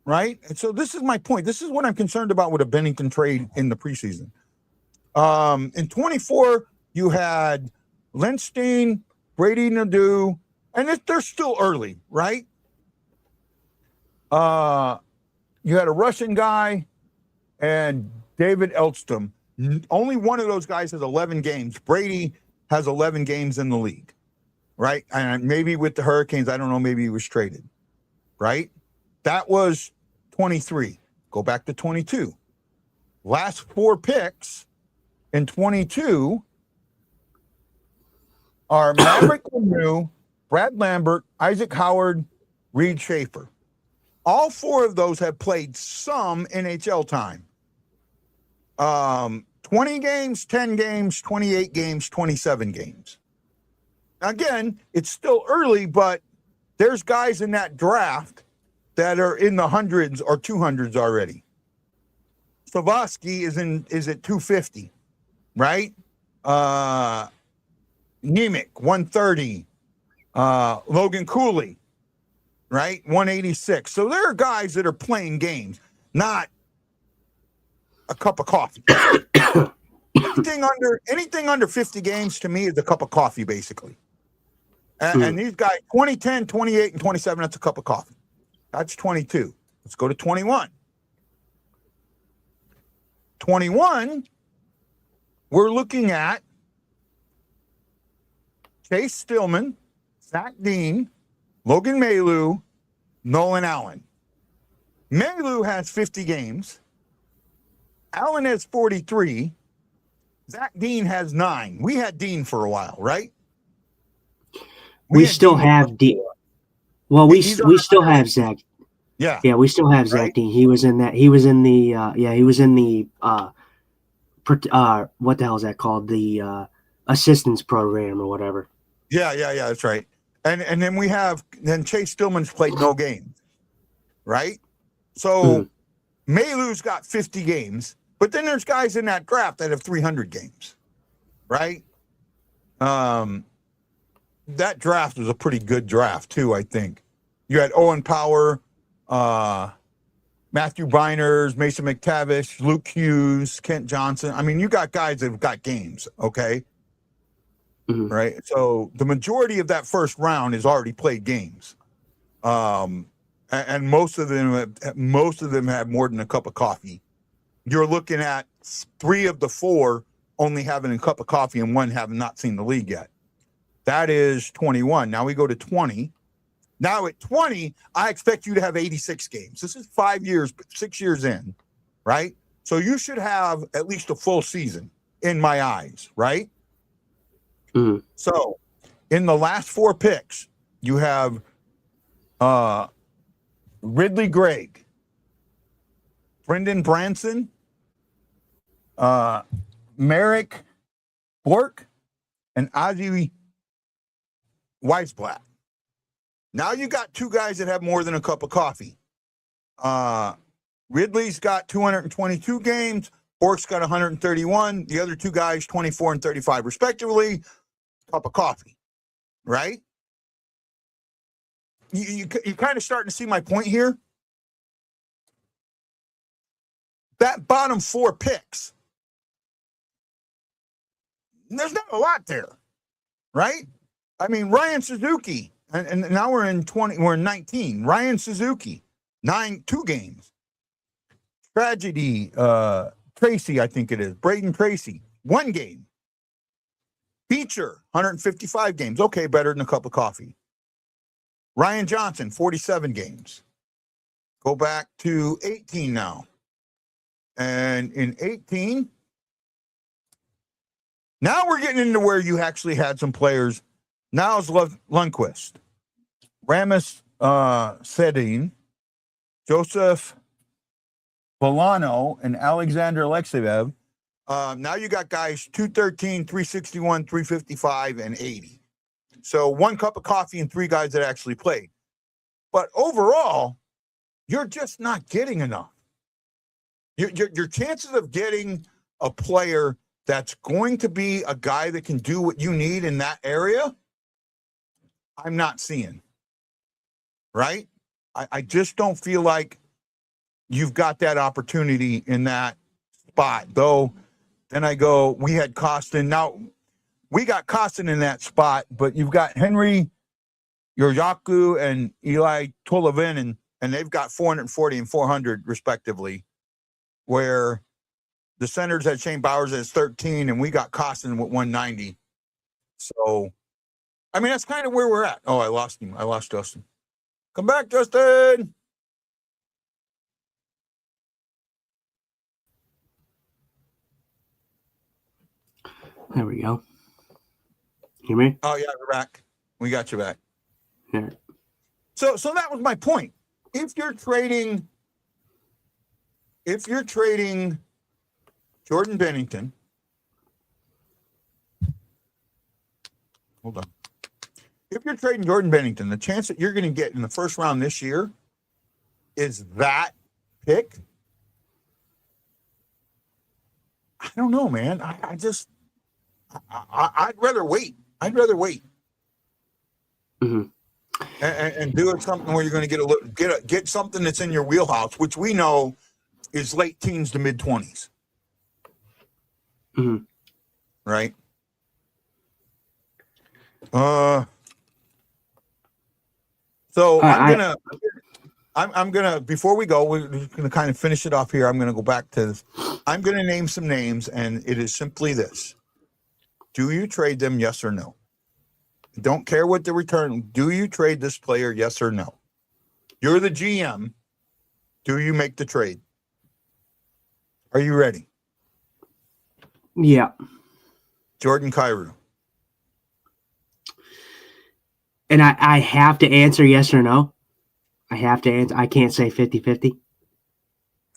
right? And so this is my point. This is what I'm concerned about with a Bennington trade in the preseason. In 24, you had Lindstein, Brady Nadeau, and they're still early, right? You had a Russian guy and David Elstrom. Only one of those guys has 11 games. Brady has 11 games in the league, right? And maybe with the Hurricanes, I don't know, maybe he was traded, right? That was 23. Go back to 22. Last four picks in 22 are Maverick Lemieux, Brad Lambert, Isaac Howard, Reed Schaefer. All four of those have played some NHL time. 20 games, 10 games, 28 games, 27 games. Again, it's still early, but there's guys in that draft that are in the hundreds or 200s already. Savosky is at 250, right? Nemec, 130. Logan Cooley, right? 186. So there are guys that are playing games, not a cup of coffee. anything under 50 games to me is a cup of coffee, basically. And these guys, 2010, 28, and 27, that's a cup of coffee. That's 22. Let's go to 21. 21, we're looking at Chase Stillman, Zach Dean, Logan Mailloux, Nolan Allen. Mailloux has 50 games. Allen has 43. Zach Dean has 9. We had Dean for a while, right? We still have Dean. Well, we still have Zach. Yeah. Yeah, we still have Zach Dean. He was in that. He was in the. He was in the. What the hell is that called? The assistance program or whatever. Yeah. That's right. And then Chase Stillman's played no games, right? So Maylou's got 50 games, but then there's guys in that draft that have 300 games, right? That draft was a pretty good draft too, I think. You had Owen Power, Matthew Beiners, Mason McTavish, Luke Hughes, Kent Johnson. I mean, you got guys that have got games, okay? Right? So the majority of that first round has already played games. And most of them have more than a cup of coffee. You're looking at 3 of the 4 only having a cup of coffee and one having not seen the league yet. That is 21. Now we go to 20. Now at 20, I expect you to have 86 games. This is 5 years, 6 years in, right? So you should have at least a full season in my eyes, right? Mhm. So in the last 4 picks, you have Ridley Gregg, Brendan Branson, Merrick Bork, and Ozzie Weisblatt. Now you got 2 guys that have more than a cup of coffee. Ridley's got 222 games. Bork's got 131. The other 2 guys, 24 and 35 respectively. Cup of coffee, right? You kind of starting to see my point here. That bottom 4 picks, there's not a lot there, right? I mean, Ryan Suzuki, and now we're in 19. Ryan Suzuki, 2 games. Tragedy, Tracy, I think it is. Braden Tracy, 1 game. Beecher, 155 games. Okay, better than a cup of coffee. Ryan Johnson, 47 games. Go back to 18 now. And in 18, now we're getting into where you actually had some players. Now it's Lundqvist, Ramis Sedin, Joseph Bolano, and Alexander Alexeyev. Now you got guys 213, 361, 355, and 80. So 1 cup of coffee and 3 guys that actually played. But overall, you're just not getting enough. Your chances of getting a player that's going to be a guy that can do what you need in that area, I'm not seeing. Right? I just don't feel like you've got that opportunity in that spot. Though, then I go, we had Costin. Now, we got Costin in that spot, but you've got Henry, Yorjaku, and Eli Tolavin, and they've got 440 and 400 respectively, where the Senators had Shane Bowers as 13, and we got Costin with 190. So, I mean, that's kind of where we're at. Oh, I lost him. I lost Justin. Come back, Justin. There we go. Hear me? Oh, yeah, we're back. We got you back. Yeah. So that was my point. If you're trading Jordan Bennington, hold on. If you're trading Jordan Bennington, the chance that you're going to get in the first round this year is that pick. I don't know, man. I'd rather wait. I'd rather wait. Mm-hmm. And do it something where you're going to get something that's in your wheelhouse, which we know is late teens to mid 20s. Mm-hmm. Right? So I'm gonna before we go, we're gonna kind of finish it off here. I'm gonna go back to this. I'm gonna name some names, and it is simply this: do you trade them? Yes or no? Don't care what the return. Do you trade this player? Yes or no? You're the GM. Do you make the trade? Are you ready? Yeah. Jordan Kyrou. And I have to answer yes or no. I have to answer. I can't say 50-50.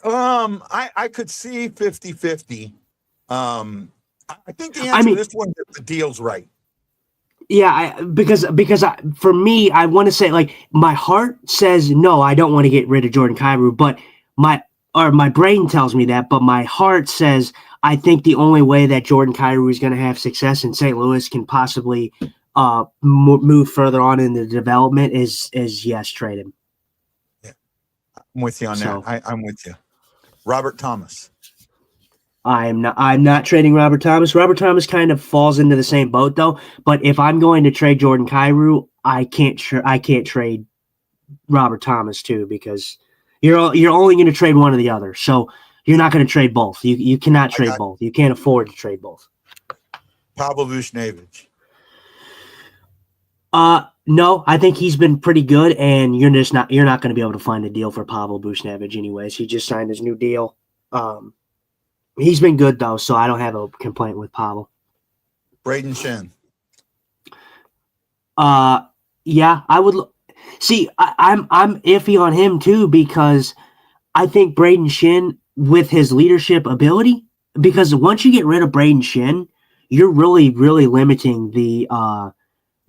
I could see 50-50. I think the answer to this one is the deal's right. Yeah, because for me, I want to say, like, my heart says no, I don't want to get rid of Jordan Kyrou, but my brain tells me that, but my heart says I think the only way that Jordan Kyrou is going to have success in St. Louis can possibly move further on in the development is yes, trade him. Yeah, I'm with you on that. I'm with you. Robert Thomas. I'm not trading Robert Thomas. Robert Thomas kind of falls into the same boat though. But if I'm going to trade Jordan Kyrou, I can't trade Robert Thomas too, because you're only going to trade one or the other. So You're not going to trade both. You cannot trade got- both. You can't afford to trade both. Pavel Buchnevich. No, I think he's been pretty good, and you're not going to be able to find a deal for Pavel Buchnevich anyways. He just signed his new deal. He's been good though, so I don't have a complaint with Pavel. Braden Shen. Yeah, I would see. I'm iffy on him too because I think Braden Shin with his leadership ability. Because once you get rid of Braden Shin, you're really limiting the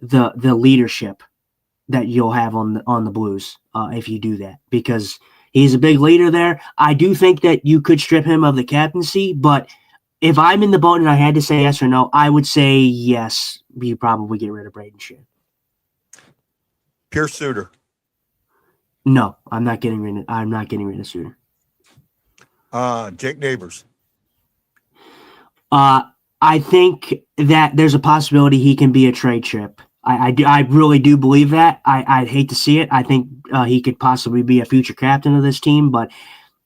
leadership that you'll have on the Blues if you do that, because he's a big leader there. I do think that you could strip him of the captaincy, but if I'm in the boat and I had to say yes or no, I would say yes. You probably get rid of Braden Shin. Pierce Suter. No, I'm not getting rid of Suter. Jake Neighbors. I think that there's a possibility he can be a trade chip. I really do believe that. I'd hate to see it. I think he could possibly be a future captain of this team, but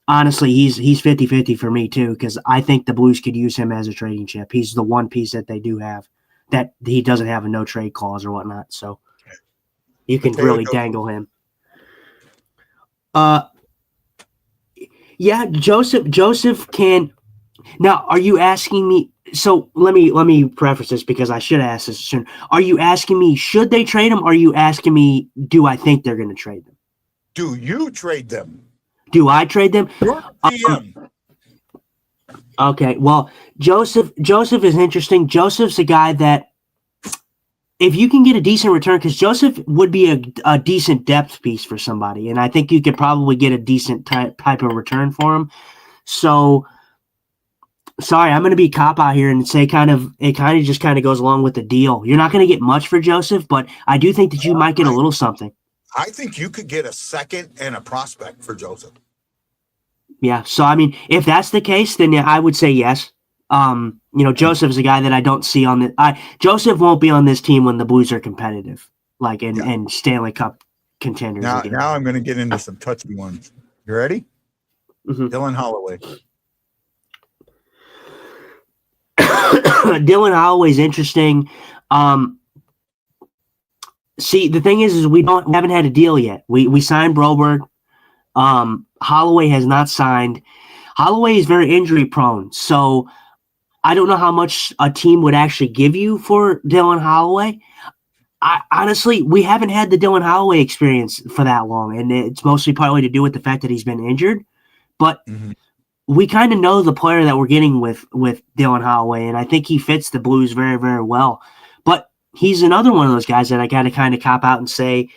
honestly, he's 50-50 for me too, because I think the Blues could use him as a trading chip. He's the one piece that they do have that he doesn't have a no trade clause or whatnot, so you can really dangle him. Yeah, Joseph can. Now, are you asking me? So let me preface this because I should ask this soon. Are you asking me should they trade him? Or are you asking me do I think they're going to trade them? Do you trade them? Do I trade them? You're GM. Okay. Well, Joseph is interesting. Joseph's a guy that if you can get a decent return, because Joseph would be a decent depth piece for somebody, and I think you could probably get a decent type of return for him. So. Sorry, I'm going to be cop out here and say it kind of just goes along with the deal. You're not going to get much for Joseph, but I do think that you might get a little something. I think you could get a second and a prospect for Joseph. Yeah, so I mean, if that's the case, then yeah, I would say yes. Joseph is a guy that I don't see on the. Joseph won't be on this team when the Blues are competitive, and Stanley Cup contenders. Now I'm going to get into some touchy ones. You ready? Mm-hmm. Dylan Holloway. Dylan Holloway's interesting. See, the thing is we haven't had a deal yet. We signed Broberg. Holloway has not signed. Holloway is very injury prone, so I don't know how much a team would actually give you for Dylan Holloway. Honestly, we haven't had the Dylan Holloway experience for that long, and it's mostly partly to do with the fact that he's been injured. But we kind of know the player that we're getting with Dylan Holloway, and I think he fits the Blues very, very well. But he's another one of those guys that I got to kind of cop out and say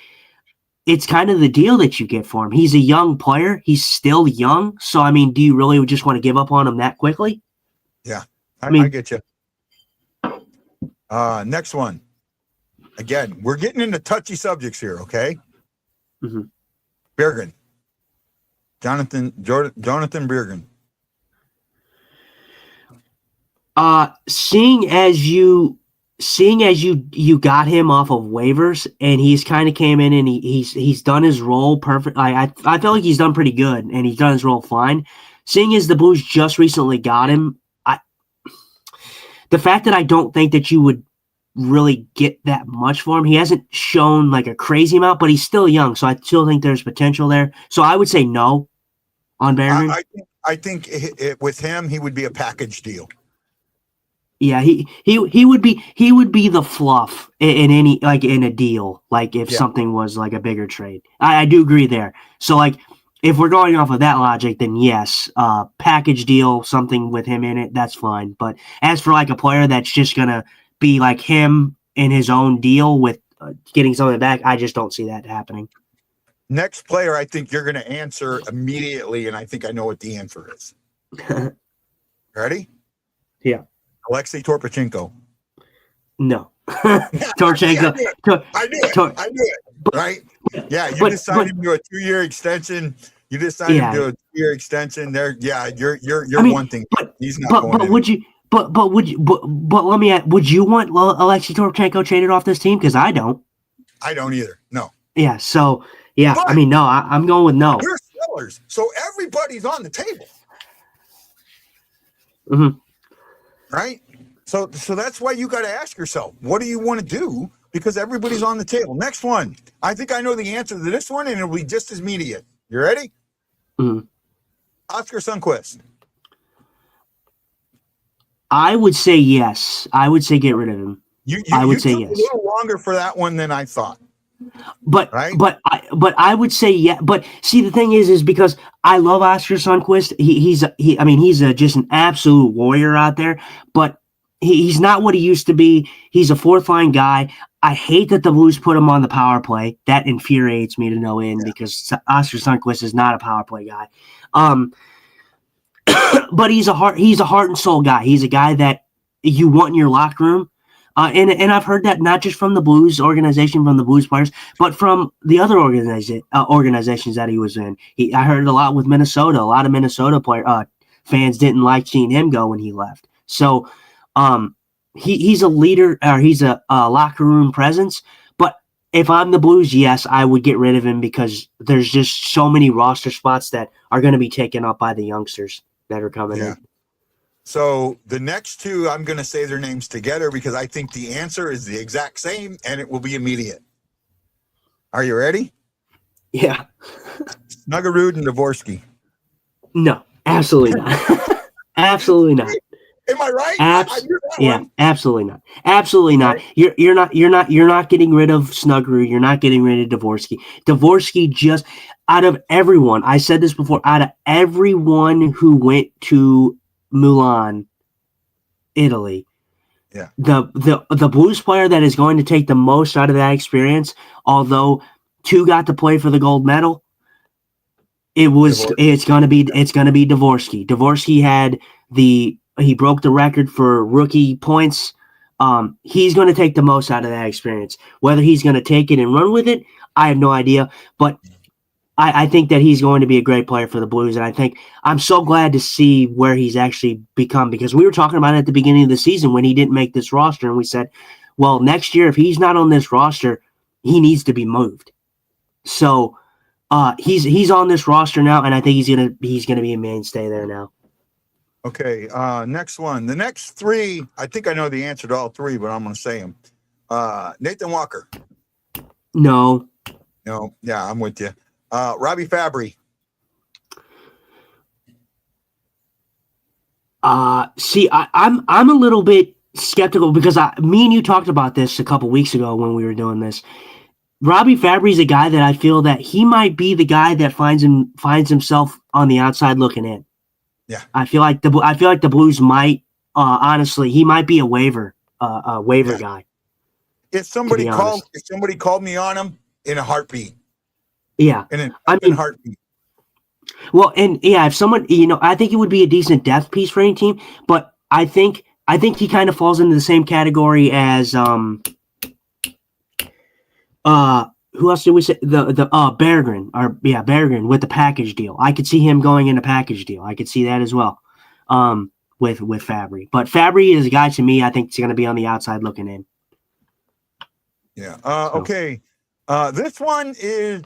it's kind of the deal that you get for him. He's a young player. He's still young. So, I mean, do you really just want to give up on him that quickly? Yeah, I get you. Next one. Again, we're getting into touchy subjects here, okay? Mm-hmm. Bergen. Jonathan Bergen. Seeing as you got him off of waivers and he's kind of came in and he's done his role perfect. I feel like he's done pretty good and he's done his role fine. Seeing as the Blues just recently got him, the fact that I don't think that you would really get that much for him. He hasn't shown like a crazy amount, but he's still young, so I still think there's potential there. So I would say no on Bergen. I think with him, he would be a package deal. Yeah, he would be the fluff in any in a deal, like if something was like a bigger trade. I do agree there. So like if we're going off of that logic, then yes, package deal, something with him in it, that's fine. But as for like a player that's just gonna be like him in his own deal with getting something back, I just don't see that happening. Next player, I think you're going to answer immediately, and I think I know what the answer is. Ready? Yeah. Alexei Torpachenko. No. Torchenko. I knew it. Right? Yeah, you just signed him to a 2-year extension. You just signed him to a 2-year extension. There, yeah, you're one thing. He's not going. But would you? But let me ask, would you want Alexei Torchenko traded off this team? Because I don't. I don't either. No. Yeah. So yeah, but, I mean, no. I'm going with no. We're sellers, so everybody's on the table. Mhm. Right? So that's why you got to ask yourself, what do you want to do? Because everybody's on the table. Next one. I think I know the answer to this one, and it'll be just as immediate. You ready? Mhm. Oscar Sundquist. I would say yes. I would say get rid of him. I would You say took yes. a little longer for that one than I thought. But Right? I would say yeah. But see, the thing is because I love Oscar Sundquist. He's just an absolute warrior out there. But he's not what he used to be. He's a fourth line guy. I hate that the Blues put him on the power play. That infuriates me to no end because Oscar Sundquist is not a power play guy. But he's a heart and soul guy. He's a guy that you want in your locker room. And I've heard that not just from the Blues organization, from the Blues players, but from the other organizations that he was in. I heard it a lot with Minnesota. A lot of Minnesota fans didn't like seeing him go when he left. So he's a leader, or he's a locker room presence. But if I'm the Blues, yes, I would get rid of him because there's just so many roster spots that are going to be taken up by the youngsters that are coming in. So the next two, I'm going to say their names together because I think the answer is the exact same and it will be immediate. Are you ready? Yeah. Snuggerud and Dvorsky. No, absolutely not. Absolutely not. Am I right? Absolutely not. Absolutely not. Right. You're not getting rid of Snuggerud. You're not getting rid of Dvorsky. Dvorsky just out of everyone. I said this before. Out of everyone who went to Milan, Italy, the Blues player that is going to take the most out of that experience, although two got to play for the gold medal, it's gonna be Dvorsky. Dvorsky he broke the record for rookie points. He's going to take the most out of that experience. Whether he's going to take it and run with it, I have no idea. But I think that he's going to be a great player for the Blues. And I think I'm so glad to see where he's actually become, because we were talking about it at the beginning of the season when he didn't make this roster. And we said, well, next year, if he's not on this roster, he needs to be moved. So he's on this roster now, and I think he's gonna be a mainstay there now. Okay, next one. The next three, I think I know the answer to all three, but I'm going to say them. Nathan Walker. No. Yeah, I'm with you. Robbie Fabry. See, I'm a little bit skeptical because me and you talked about this a couple weeks ago when we were doing this. Robbie Fabry's a guy that I feel that he might be the guy that finds himself on the outside looking in. Yeah, I feel like the Blues might honestly, he might be a waiver guy. If somebody called me on him, in a heartbeat. Yeah, in a heartbeat. Well, and yeah, if someone, I think it would be a decent depth piece for any team. But I think he kind of falls into the same category as who else did we say? Berggren, Berggren with the package deal. I could see him going in a package deal. I could see that as well. With Fabry, but Fabry is a guy to me. I think he's going to be on the outside looking in. Yeah. Okay. This one is.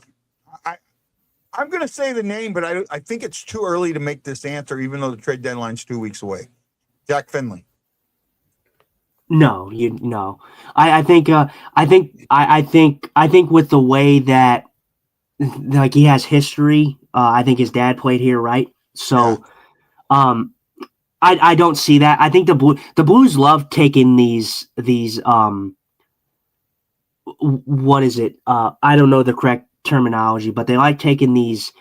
I'm going to say the name, but I think it's too early to make this answer, even though the trade deadline's 2 weeks away. Jack Finley. No. I think with the way that like he has history, I think his dad played here, right? So, yeah. I don't see that. I think the Blues love taking these what is it? I don't know the correct terminology, but they like taking these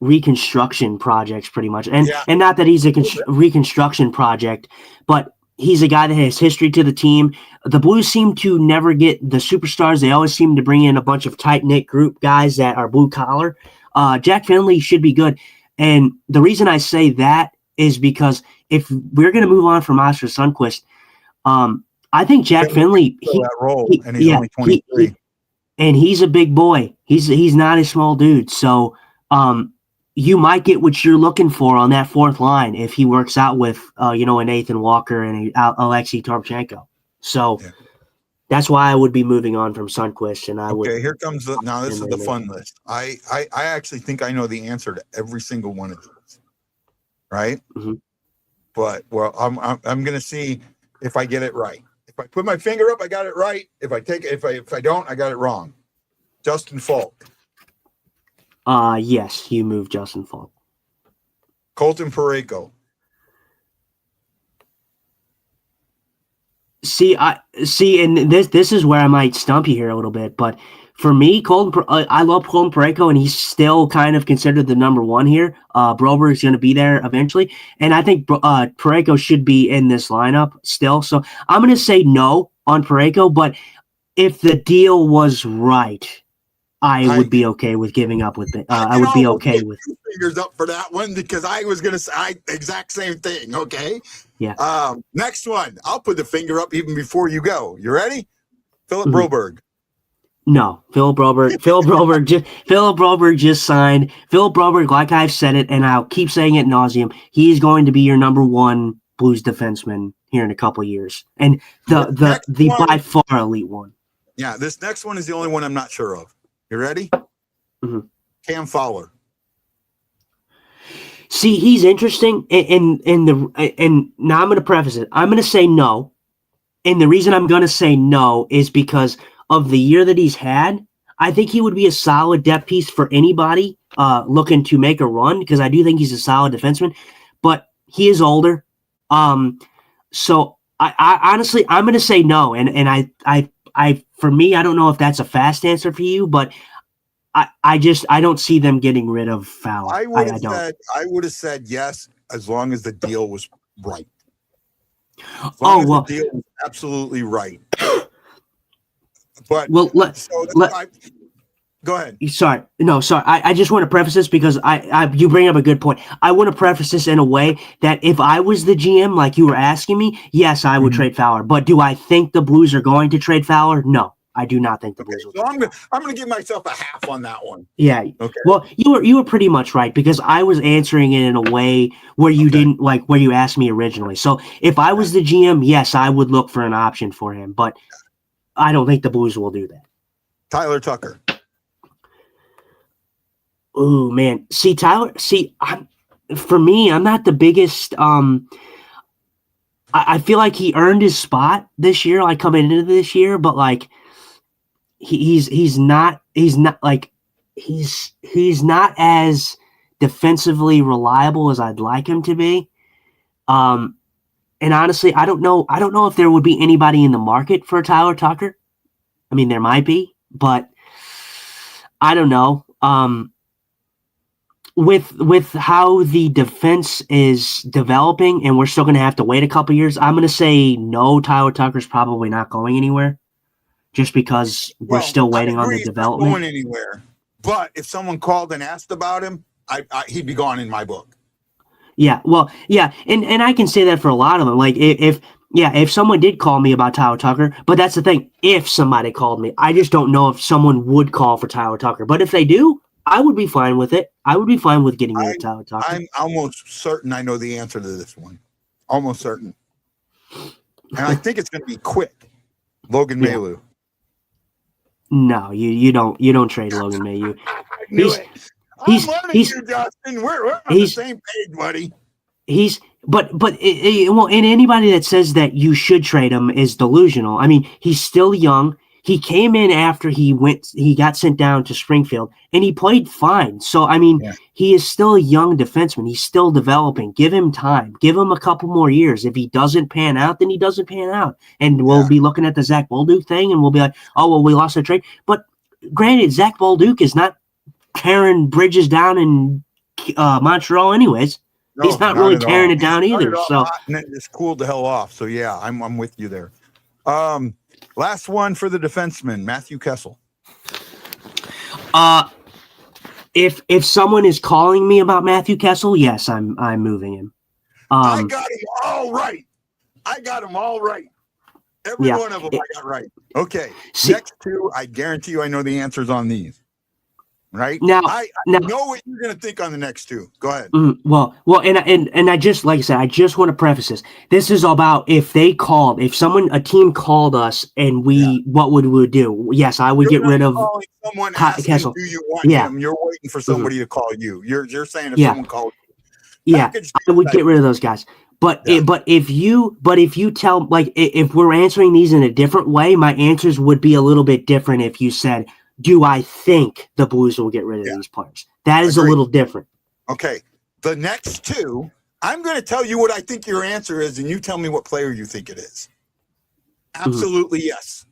reconstruction projects pretty much. And not that he's a reconstruction project, but he's a guy that has history to the team. The Blues seem to never get the superstars. They always seem to bring in a bunch of tight-knit group guys that are blue collar. Jack Finley should be good. And the reason I say that is because if we're going to move on from Oscar Sundquist, I think Jack Finley, and he's only 23. And he's a big boy. He's not a small dude. So you might get what you're looking for on that fourth line if he works out with a Nathan Walker and Alexei Toropchenko. So that's why I would be moving on from Sundquist. And here comes this is the fun list. I actually think I know the answer to every single one of these. Right? Mm-hmm. But well, I'm gonna see if I get it right. If I put my finger up, I got it right. If I don't, I got it wrong. Justin Falk, Yes, you moved Justin Falk. Colton Parayko. See, and this is where I might stump you here a little bit, but for me, I love Colton Parayko, and he's still kind of considered the number one here. Broberg's going to be there eventually, and I think Parayko should be in this lineup still. So I'm going to say no on Parayko, but if the deal was right, I would be okay with giving up with it. I would be okay with fingers up for that one because I was going to say exact same thing. Okay. Yeah. Next one. I'll put the finger up even before you go. You ready? Philip Broberg. No, Philip Broberg. Philip Broberg just signed. Philip Broberg, like I've said it, and I'll keep saying it nauseum. He's going to be your number one Blues defenseman here in a couple of years, and the by far elite one. Yeah, this next one is the only one I'm not sure of. You ready? Mm-hmm. Cam Fowler. See, he's interesting, and now I'm going to preface it. I'm going to say no, and the reason I'm going to say no is because of the year that he's had. I think he would be a solid depth piece for anybody looking to make a run because I do think he's a solid defenseman, but he is older. So I honestly, I'm going to say no, and I for me, I don't know if that's a fast answer for you, but I don't see them getting rid of Fowler. I would have said yes as long as the deal was right. As long as the deal was absolutely right. But go ahead. Sorry. I just want to preface this because you bring up a good point. I want to preface this in a way that if I was the GM, like you were asking me, yes, I would trade Fowler. But do I think the Blues are going to trade Fowler? No, I do not think the Blues will. So I'm going to give myself a half on that one. Yeah. Okay. Well, you were pretty much right because I was answering it in a way where you didn't where you asked me originally. So if I was the GM, yes, I would look for an option for him, but I don't think the Blues will do that. Tyler Tucker. Oh man, for me, I'm not the biggest. I feel like he earned his spot this year, like coming into this year, but like he's not as defensively reliable as I'd like him to be. And honestly, I don't know if there would be anybody in the market for Tyler Tucker. I mean, there might be, but I don't know. With how the defense is developing, and we're still going to have to wait a couple years, I'm going to say no. Tyler Tucker's probably not going anywhere, just because we're still waiting on the development. Not going anywhere, but if someone called and asked about him, he'd be gone in my book. Yeah, well, yeah, and I can say that for a lot of them. Like if someone did call me about Tyler Tucker, but that's the thing. If somebody called me, I just don't know if someone would call for Tyler Tucker. But if they do, I would be fine with it. I would be fine with getting rid of Tyler Tucker. I'm almost certain I know the answer to this one. Almost certain. And I think it's going to be quick. Logan Mailloux. No, you don't trade Logan Mailloux. I'm learning you, Justin. We're on the same page, buddy. But and anybody that says that you should trade him is delusional. I mean, he's still young. He came in after he got sent down to Springfield, and he played fine. So, I mean, he is still a young defenseman. He's still developing. Give him time. Give him a couple more years. If he doesn't pan out, then he doesn't pan out. And we'll be looking at the Zach Bolduc thing, and we'll be like, oh, well, we lost a trade. But granted, Zach Bolduc is not tearing bridges down in Montreal anyways. No, he's not really tearing it down either. So and it just cooled the hell off. So, yeah, I'm with you there. Last one for the defenseman, Matthew Kessel. If someone is calling me about Matthew Kessel, yes, I'm moving him. I got him all right. Every one of them I got right. Okay. Next two, I guarantee you I know the answers on these. Right? Now, I know what you're going to think on the next two. Go ahead. Well, and I just, like I said, I just want to preface this. This is about if a team called us and what would we do? Yes, I would get rid of someone Kessel. Do you want him? You're waiting for somebody to call you. You're saying if someone called you. Yeah, I would get rid of those guys. But if you tell, like, if we're answering these in a different way, my answers would be a little bit different if you said, do I think the Blues will get rid of these players? That is a little different. Okay. The next two, I'm going to tell you what I think your answer is, and you tell me what player you think it is. Absolutely yes.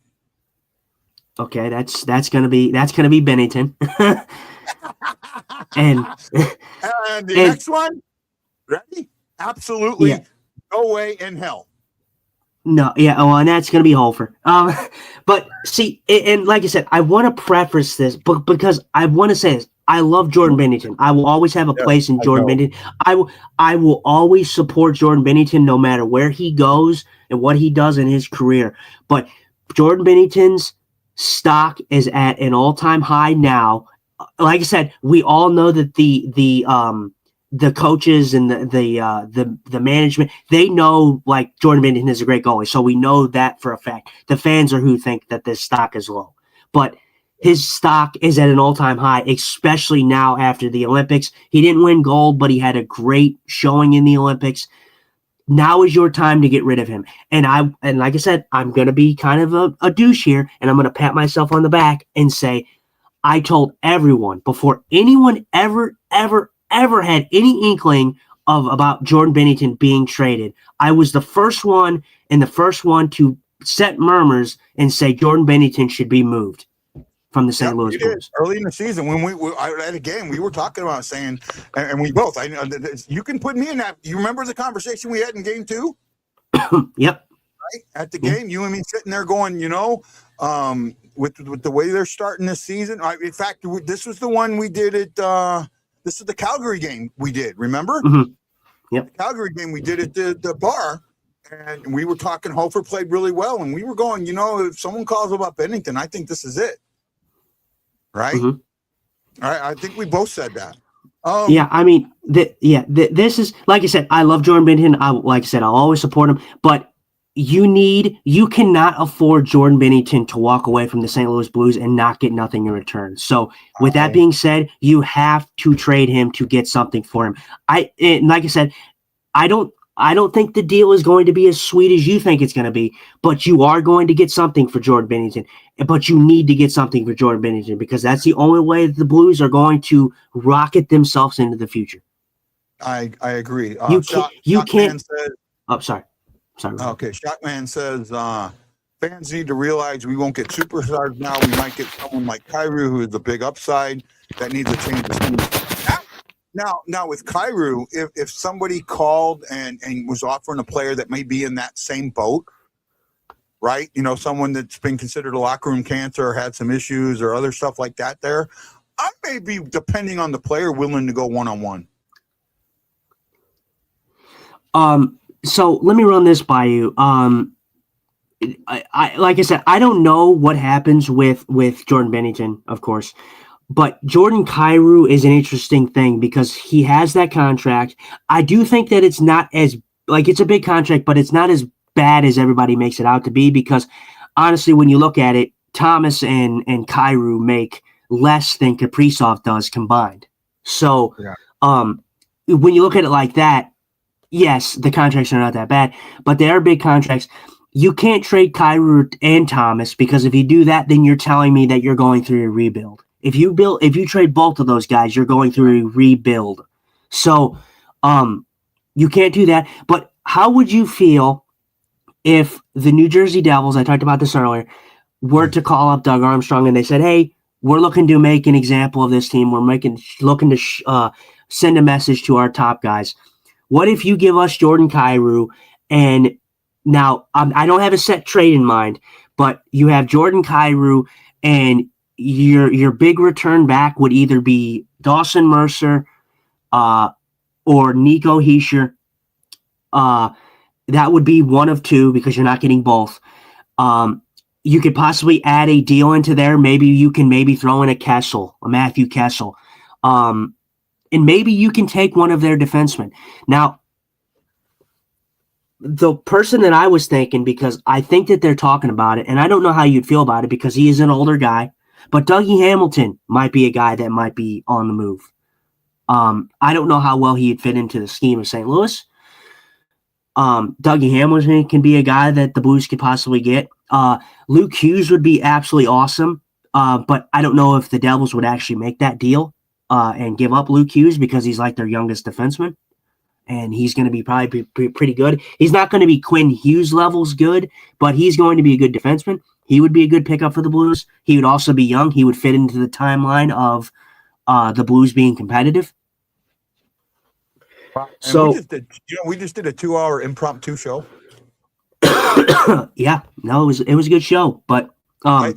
Okay, that's gonna be Bennington. and the next one, ready? Absolutely no way in hell. No, and that's gonna be Hofer. But see, and like I said, I want to preface this, but because I want to say this, I love Jordan Bennington. I will always have a place in Jordan Bennington. I will always support Jordan Bennington no matter where he goes and what he does in his career. But Jordan Bennington's stock is at an all-time high now. Like I said, we all know that the coaches and the management, they know, like, Jordan Bennington is a great goalie, so we know that for a fact. The fans are who think that this stock is low, but his stock is at an all-time high, especially now after the Olympics. He didn't win gold, but he had a great showing in the Olympics. Now is your time to get rid of him. And like I said, I'm going to be kind of a douche here, and I'm going to pat myself on the back and say, I told everyone before anyone ever had any inkling about Jordan Bennington being traded. I was the first one to set murmurs and say Jordan Bennington should be moved from the St. Louis Blues. Early in the season, when we at a game, we were talking about saying, and we both, I know you can put me in that. You remember the conversation we had in game 2? Yep. Right? At the game, you and me sitting there going, with the way they're starting this season. In fact, this was the one we did at this is the Calgary game we did, remember? Mm-hmm. Yep. The Calgary game we did at the bar, and we were talking, Hofer played really well, and we were going, if someone calls about Bennington, I think this is it. Right? Mm-hmm. I think we both said that. This is, like I said, I love Jordan Bennington. Like I said, I'll always support him, but you cannot afford Jordan Bennington to walk away from the St. Louis Blues and not get nothing in return. So with that being said, you have to trade him to get something for him. Like I said, I don't think the deal is going to be as sweet as you think it's going to be, but you are going to get something for Jordan Bennington. But you need to get something for Jordan Bennington because that's the only way that the Blues are going to rocket themselves into the future. I agree. You can't. Sorry. Okay, Shockman says fans need to realize we won't get superstars now. We might get someone like Kyrou, who is a big upside that needs a change of scene. Now with Kyrou, if somebody called and was offering a player that may be in that same boat, right? Someone that's been considered a locker room cancer or had some issues or other stuff like that there, I may be, depending on the player, willing to go one-on-one. So let me run this by you. I like I said, I don't know what happens with Jordan Bennington, of course, but Jordan Kyrou is an interesting thing because he has that contract. I do think that it's not as, like, it's a big contract, but it's not as bad as everybody makes it out to be because honestly, when you look at it, Thomas and Kyrou make less than Kaprizov does combined. So when you look at it like that, yes, the contracts are not that bad, but they are big contracts. You can't trade Kyrou and Thomas because if you do that, then you're telling me that you're going through a rebuild. If you trade both of those guys, you're going through a rebuild. So you can't do that. But how would you feel if the New Jersey Devils, I talked about this earlier, were to call up Doug Armstrong and they said, hey, we're looking to make an example of this team. We're looking to send a message to our top guys. What if you give us Jordan Kyrou? And now I don't have a set trade in mind, but you have Jordan Kyrou and your big return back would either be Dawson Mercer or Nico Hischier. That would be one of two because you're not getting both. You could possibly add a deal into there. Maybe you can throw in a Matthew Kessel. And maybe you can take one of their defensemen. Now, the person that I was thinking, because I think that they're talking about it, and I don't know how you'd feel about it because he is an older guy, but Dougie Hamilton might be a guy that might be on the move. I don't know how well he'd fit into the scheme of St. Louis. Dougie Hamilton can be a guy that the Blues could possibly get. Luke Hughes would be absolutely awesome, but I don't know if the Devils would actually make that deal and give up Luke Hughes because he's like their youngest defenseman, and he's going to be probably pretty good. He's not going to be Quinn Hughes levels good, but he's going to be a good defenseman. He would be a good pickup for the Blues. He would also be young. He would fit into the timeline of the Blues being competitive. And So we just did a 2-hour impromptu show. yeah, no, it was a good show, but I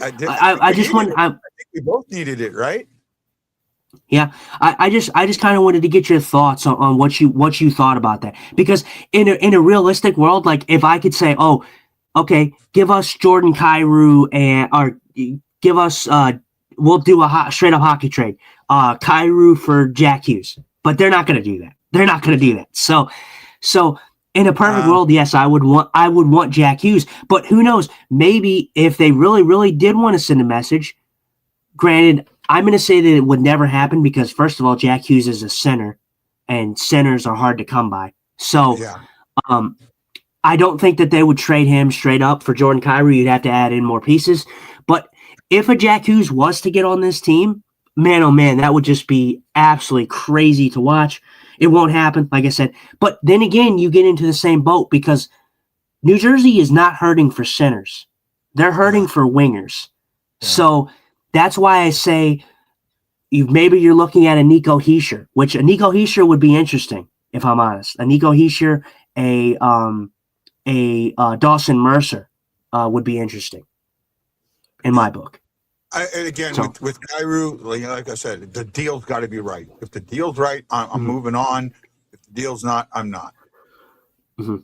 just want I think we both needed it, right? Yeah, I just kind of wanted to get your thoughts on what you thought about that, because in a realistic world, like if I could say, oh, okay, give us Jordan Kyrou or give us we'll do a straight up hockey trade, Kyrou for Jack Hughes, but they're not going to do that. They're not going to do that. So in a perfect world, yes, I would want Jack Hughes, but who knows? Maybe if they really did want to send a message, granted, I'm going to say that it would never happen because, first of all, Jack Hughes is a center, and centers are hard to come by. So I don't think that they would trade him straight up for Jordan Kyrou. You'd have to add in more pieces. But if a Jack Hughes was to get on this team, man, oh man, that would just be absolutely crazy to watch. It won't happen, like I said. But then again, you get into the same boat because New Jersey is not hurting for centers. They're hurting for wingers. Yeah. So that's why I say maybe you're looking at a Nico Hischier, which a Nico Hischier would be interesting, if I'm honest. A Nico Hischier, a Dawson Mercer would be interesting in my book. And again, with Kyrou, like I said, the deal's got to be right. If the deal's right, I'm moving on. If the deal's not, I'm not. Mm-hmm.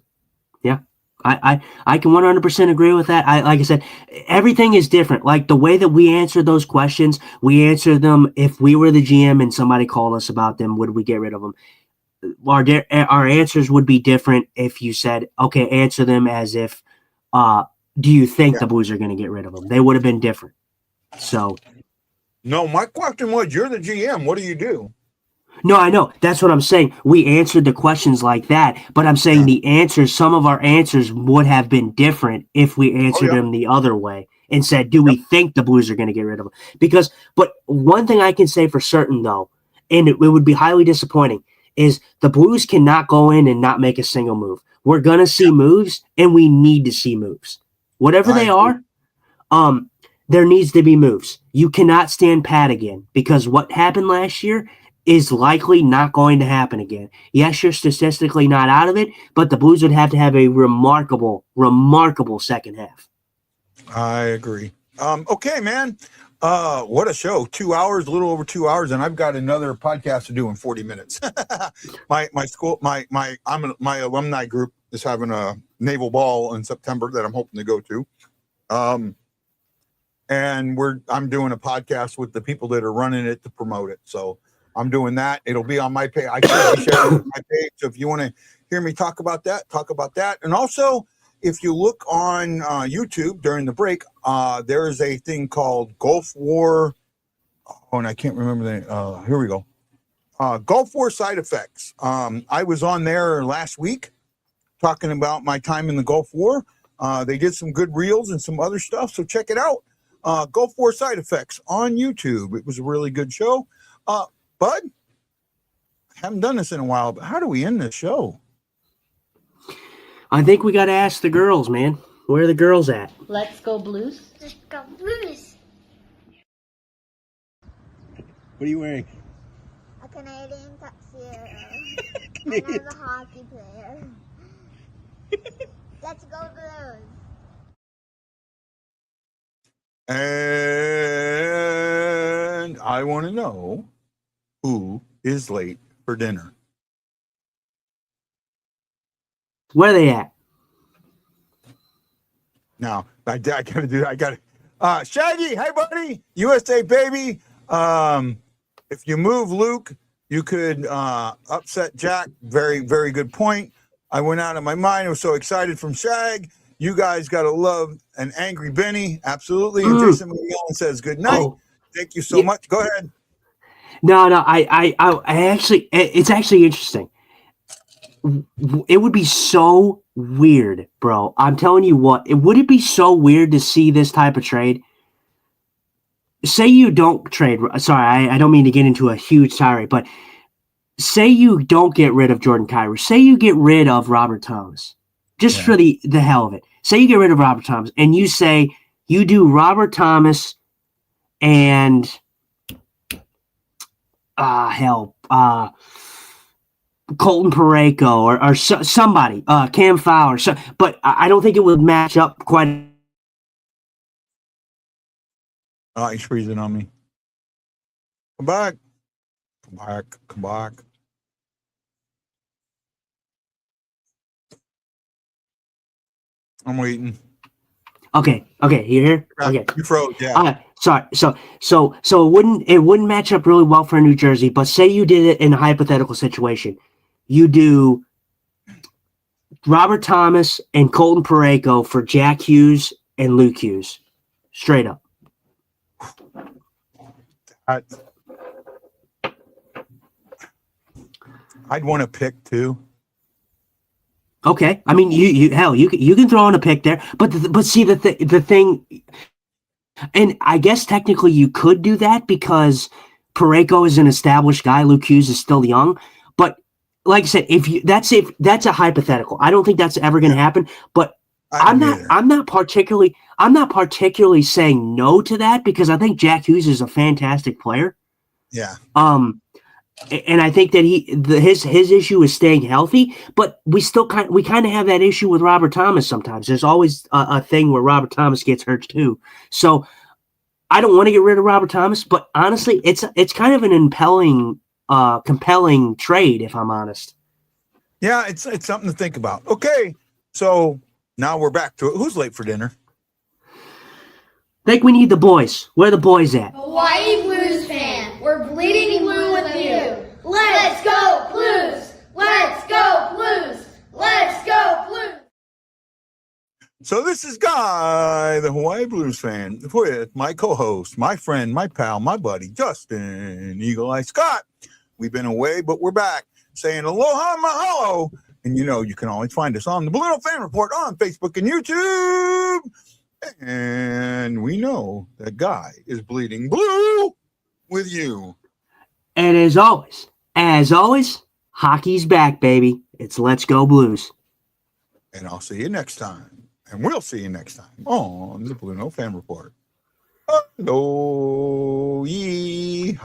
Yeah, I can 100% agree with that. Like I said, everything is different. Like the way that we answer those questions, we answer them. If we were the GM and somebody called us about them, would we get rid of them? Our answers would be different if you said, okay, answer them as if, do you think the Blues are going to get rid of them? They would have been different. So, no, my question was, you're the GM. What do you do? No, I know. That's what I'm saying. We answered the questions like that, but I'm saying the answers, some of our answers would have been different if we answered them the other way and said, do we think the Blues are going to get rid of them? But one thing I can say for certain, though, and it would be highly disappointing, is the Blues cannot go in and not make a single move. We're going to see moves, and we need to see moves. Whatever they are, there needs to be moves. You cannot stand pat again because what happened last year is likely not going to happen again. Yes, you're statistically not out of it, but the Blues would have to have a remarkable second half. I agree. Okay, man. What a show. 2 hours, a little over 2 hours, and I've got another podcast to do in 40 minutes. my alumni group is having a naval ball in September that I'm hoping to go to. And I'm doing a podcast with the people that are running it to promote it. So I'm doing that. It'll be on my page. I should be sharing it on my page. So if you want to hear me talk about that. And also, if you look on YouTube during the break, there is a thing called Gulf War. Oh, and I can't remember the. Here we go. Gulf War side effects. I was on there last week talking about my time in the Gulf War. They did some good reels and some other stuff. So check it out. Gulf War side effects on YouTube. It was a really good show. Bud, I haven't done this in a while, but how do we end this show? I think we got to ask the girls, man. Where are the girls at? Let's go Blues. Let's go Blues. What are you wearing? A Canadian tuxedo. And I'm a hockey player. Let's go Blues. And I want to know who is late for dinner. Where are they at? Now, I got to do that. I got to. Shaggy, hey, buddy. USA, baby. If you move Luke, you could upset Jack. Very, very good point. I went out of my mind. I was so excited from Shag. You guys got to love an angry Benny. Absolutely. And Jason McGillen says good night. Oh. Thank you so much. Go ahead. No, I actually, it's actually interesting. it would be so weird, bro. I'm telling you what, would it be so weird to see this type of trade? Say you don't trade. Sorry, I don't mean to get into a huge tirade, but say you don't get rid of Jordan Kyrie. Say you get rid of Robert Thomas, just for the hell of it. Say you get rid of Robert Thomas, and you say you do Robert Thomas and Colton Parayko or somebody, Cam Fowler. But I don't think it would match up quite. Oh, he's freezing on me. Come back. Come back. Come back. I'm waiting. Okay, you here? Okay. You froze, yeah. Sorry. So it wouldn't match up really well for New Jersey, but say you did it in a hypothetical situation. You do Robert Thomas and Colton Parayko for Jack Hughes and Luke Hughes. Straight up. I'd want to pick too. Okay, I mean you can throw in a pick there, but see the thing, and I guess technically you could do that because Parayko is an established guy, Luke Hughes is still young. But like I said, if that's a hypothetical. I don't think that's ever going to happen. But I'm not particularly saying no to that because I think Jack Hughes is a fantastic player. Yeah. And I think that his issue is staying healthy, but we kind of have that issue with Robert Thomas sometimes. There's always a thing where Robert Thomas gets hurt too. So I don't want to get rid of Robert Thomas, but honestly, it's kind of an compelling trade, if I'm honest. Yeah, it's something to think about. Okay, so now we're back to it. Who's late for dinner? I think we need the boys. Where are the boys at? Hawaii Blues fan. We're bleeding blue with you. Let's go Blues! Let's go Blues! Let's go Blues! So this is Guy, the Hawaii Blues fan, with my co-host, my friend, my pal, my buddy, Justin Eagle Eye Scott. We've been away, but we're back saying aloha mahalo. And you can always find us on the BlueNote Fan Report on Facebook and YouTube. And we know that Guy is bleeding blue with you. And as always, hockey's back, baby. It's Let's Go Blues. And I'll see you next time. And we'll see you next time on the BlueNote Fan Report. Hello, yeehaw.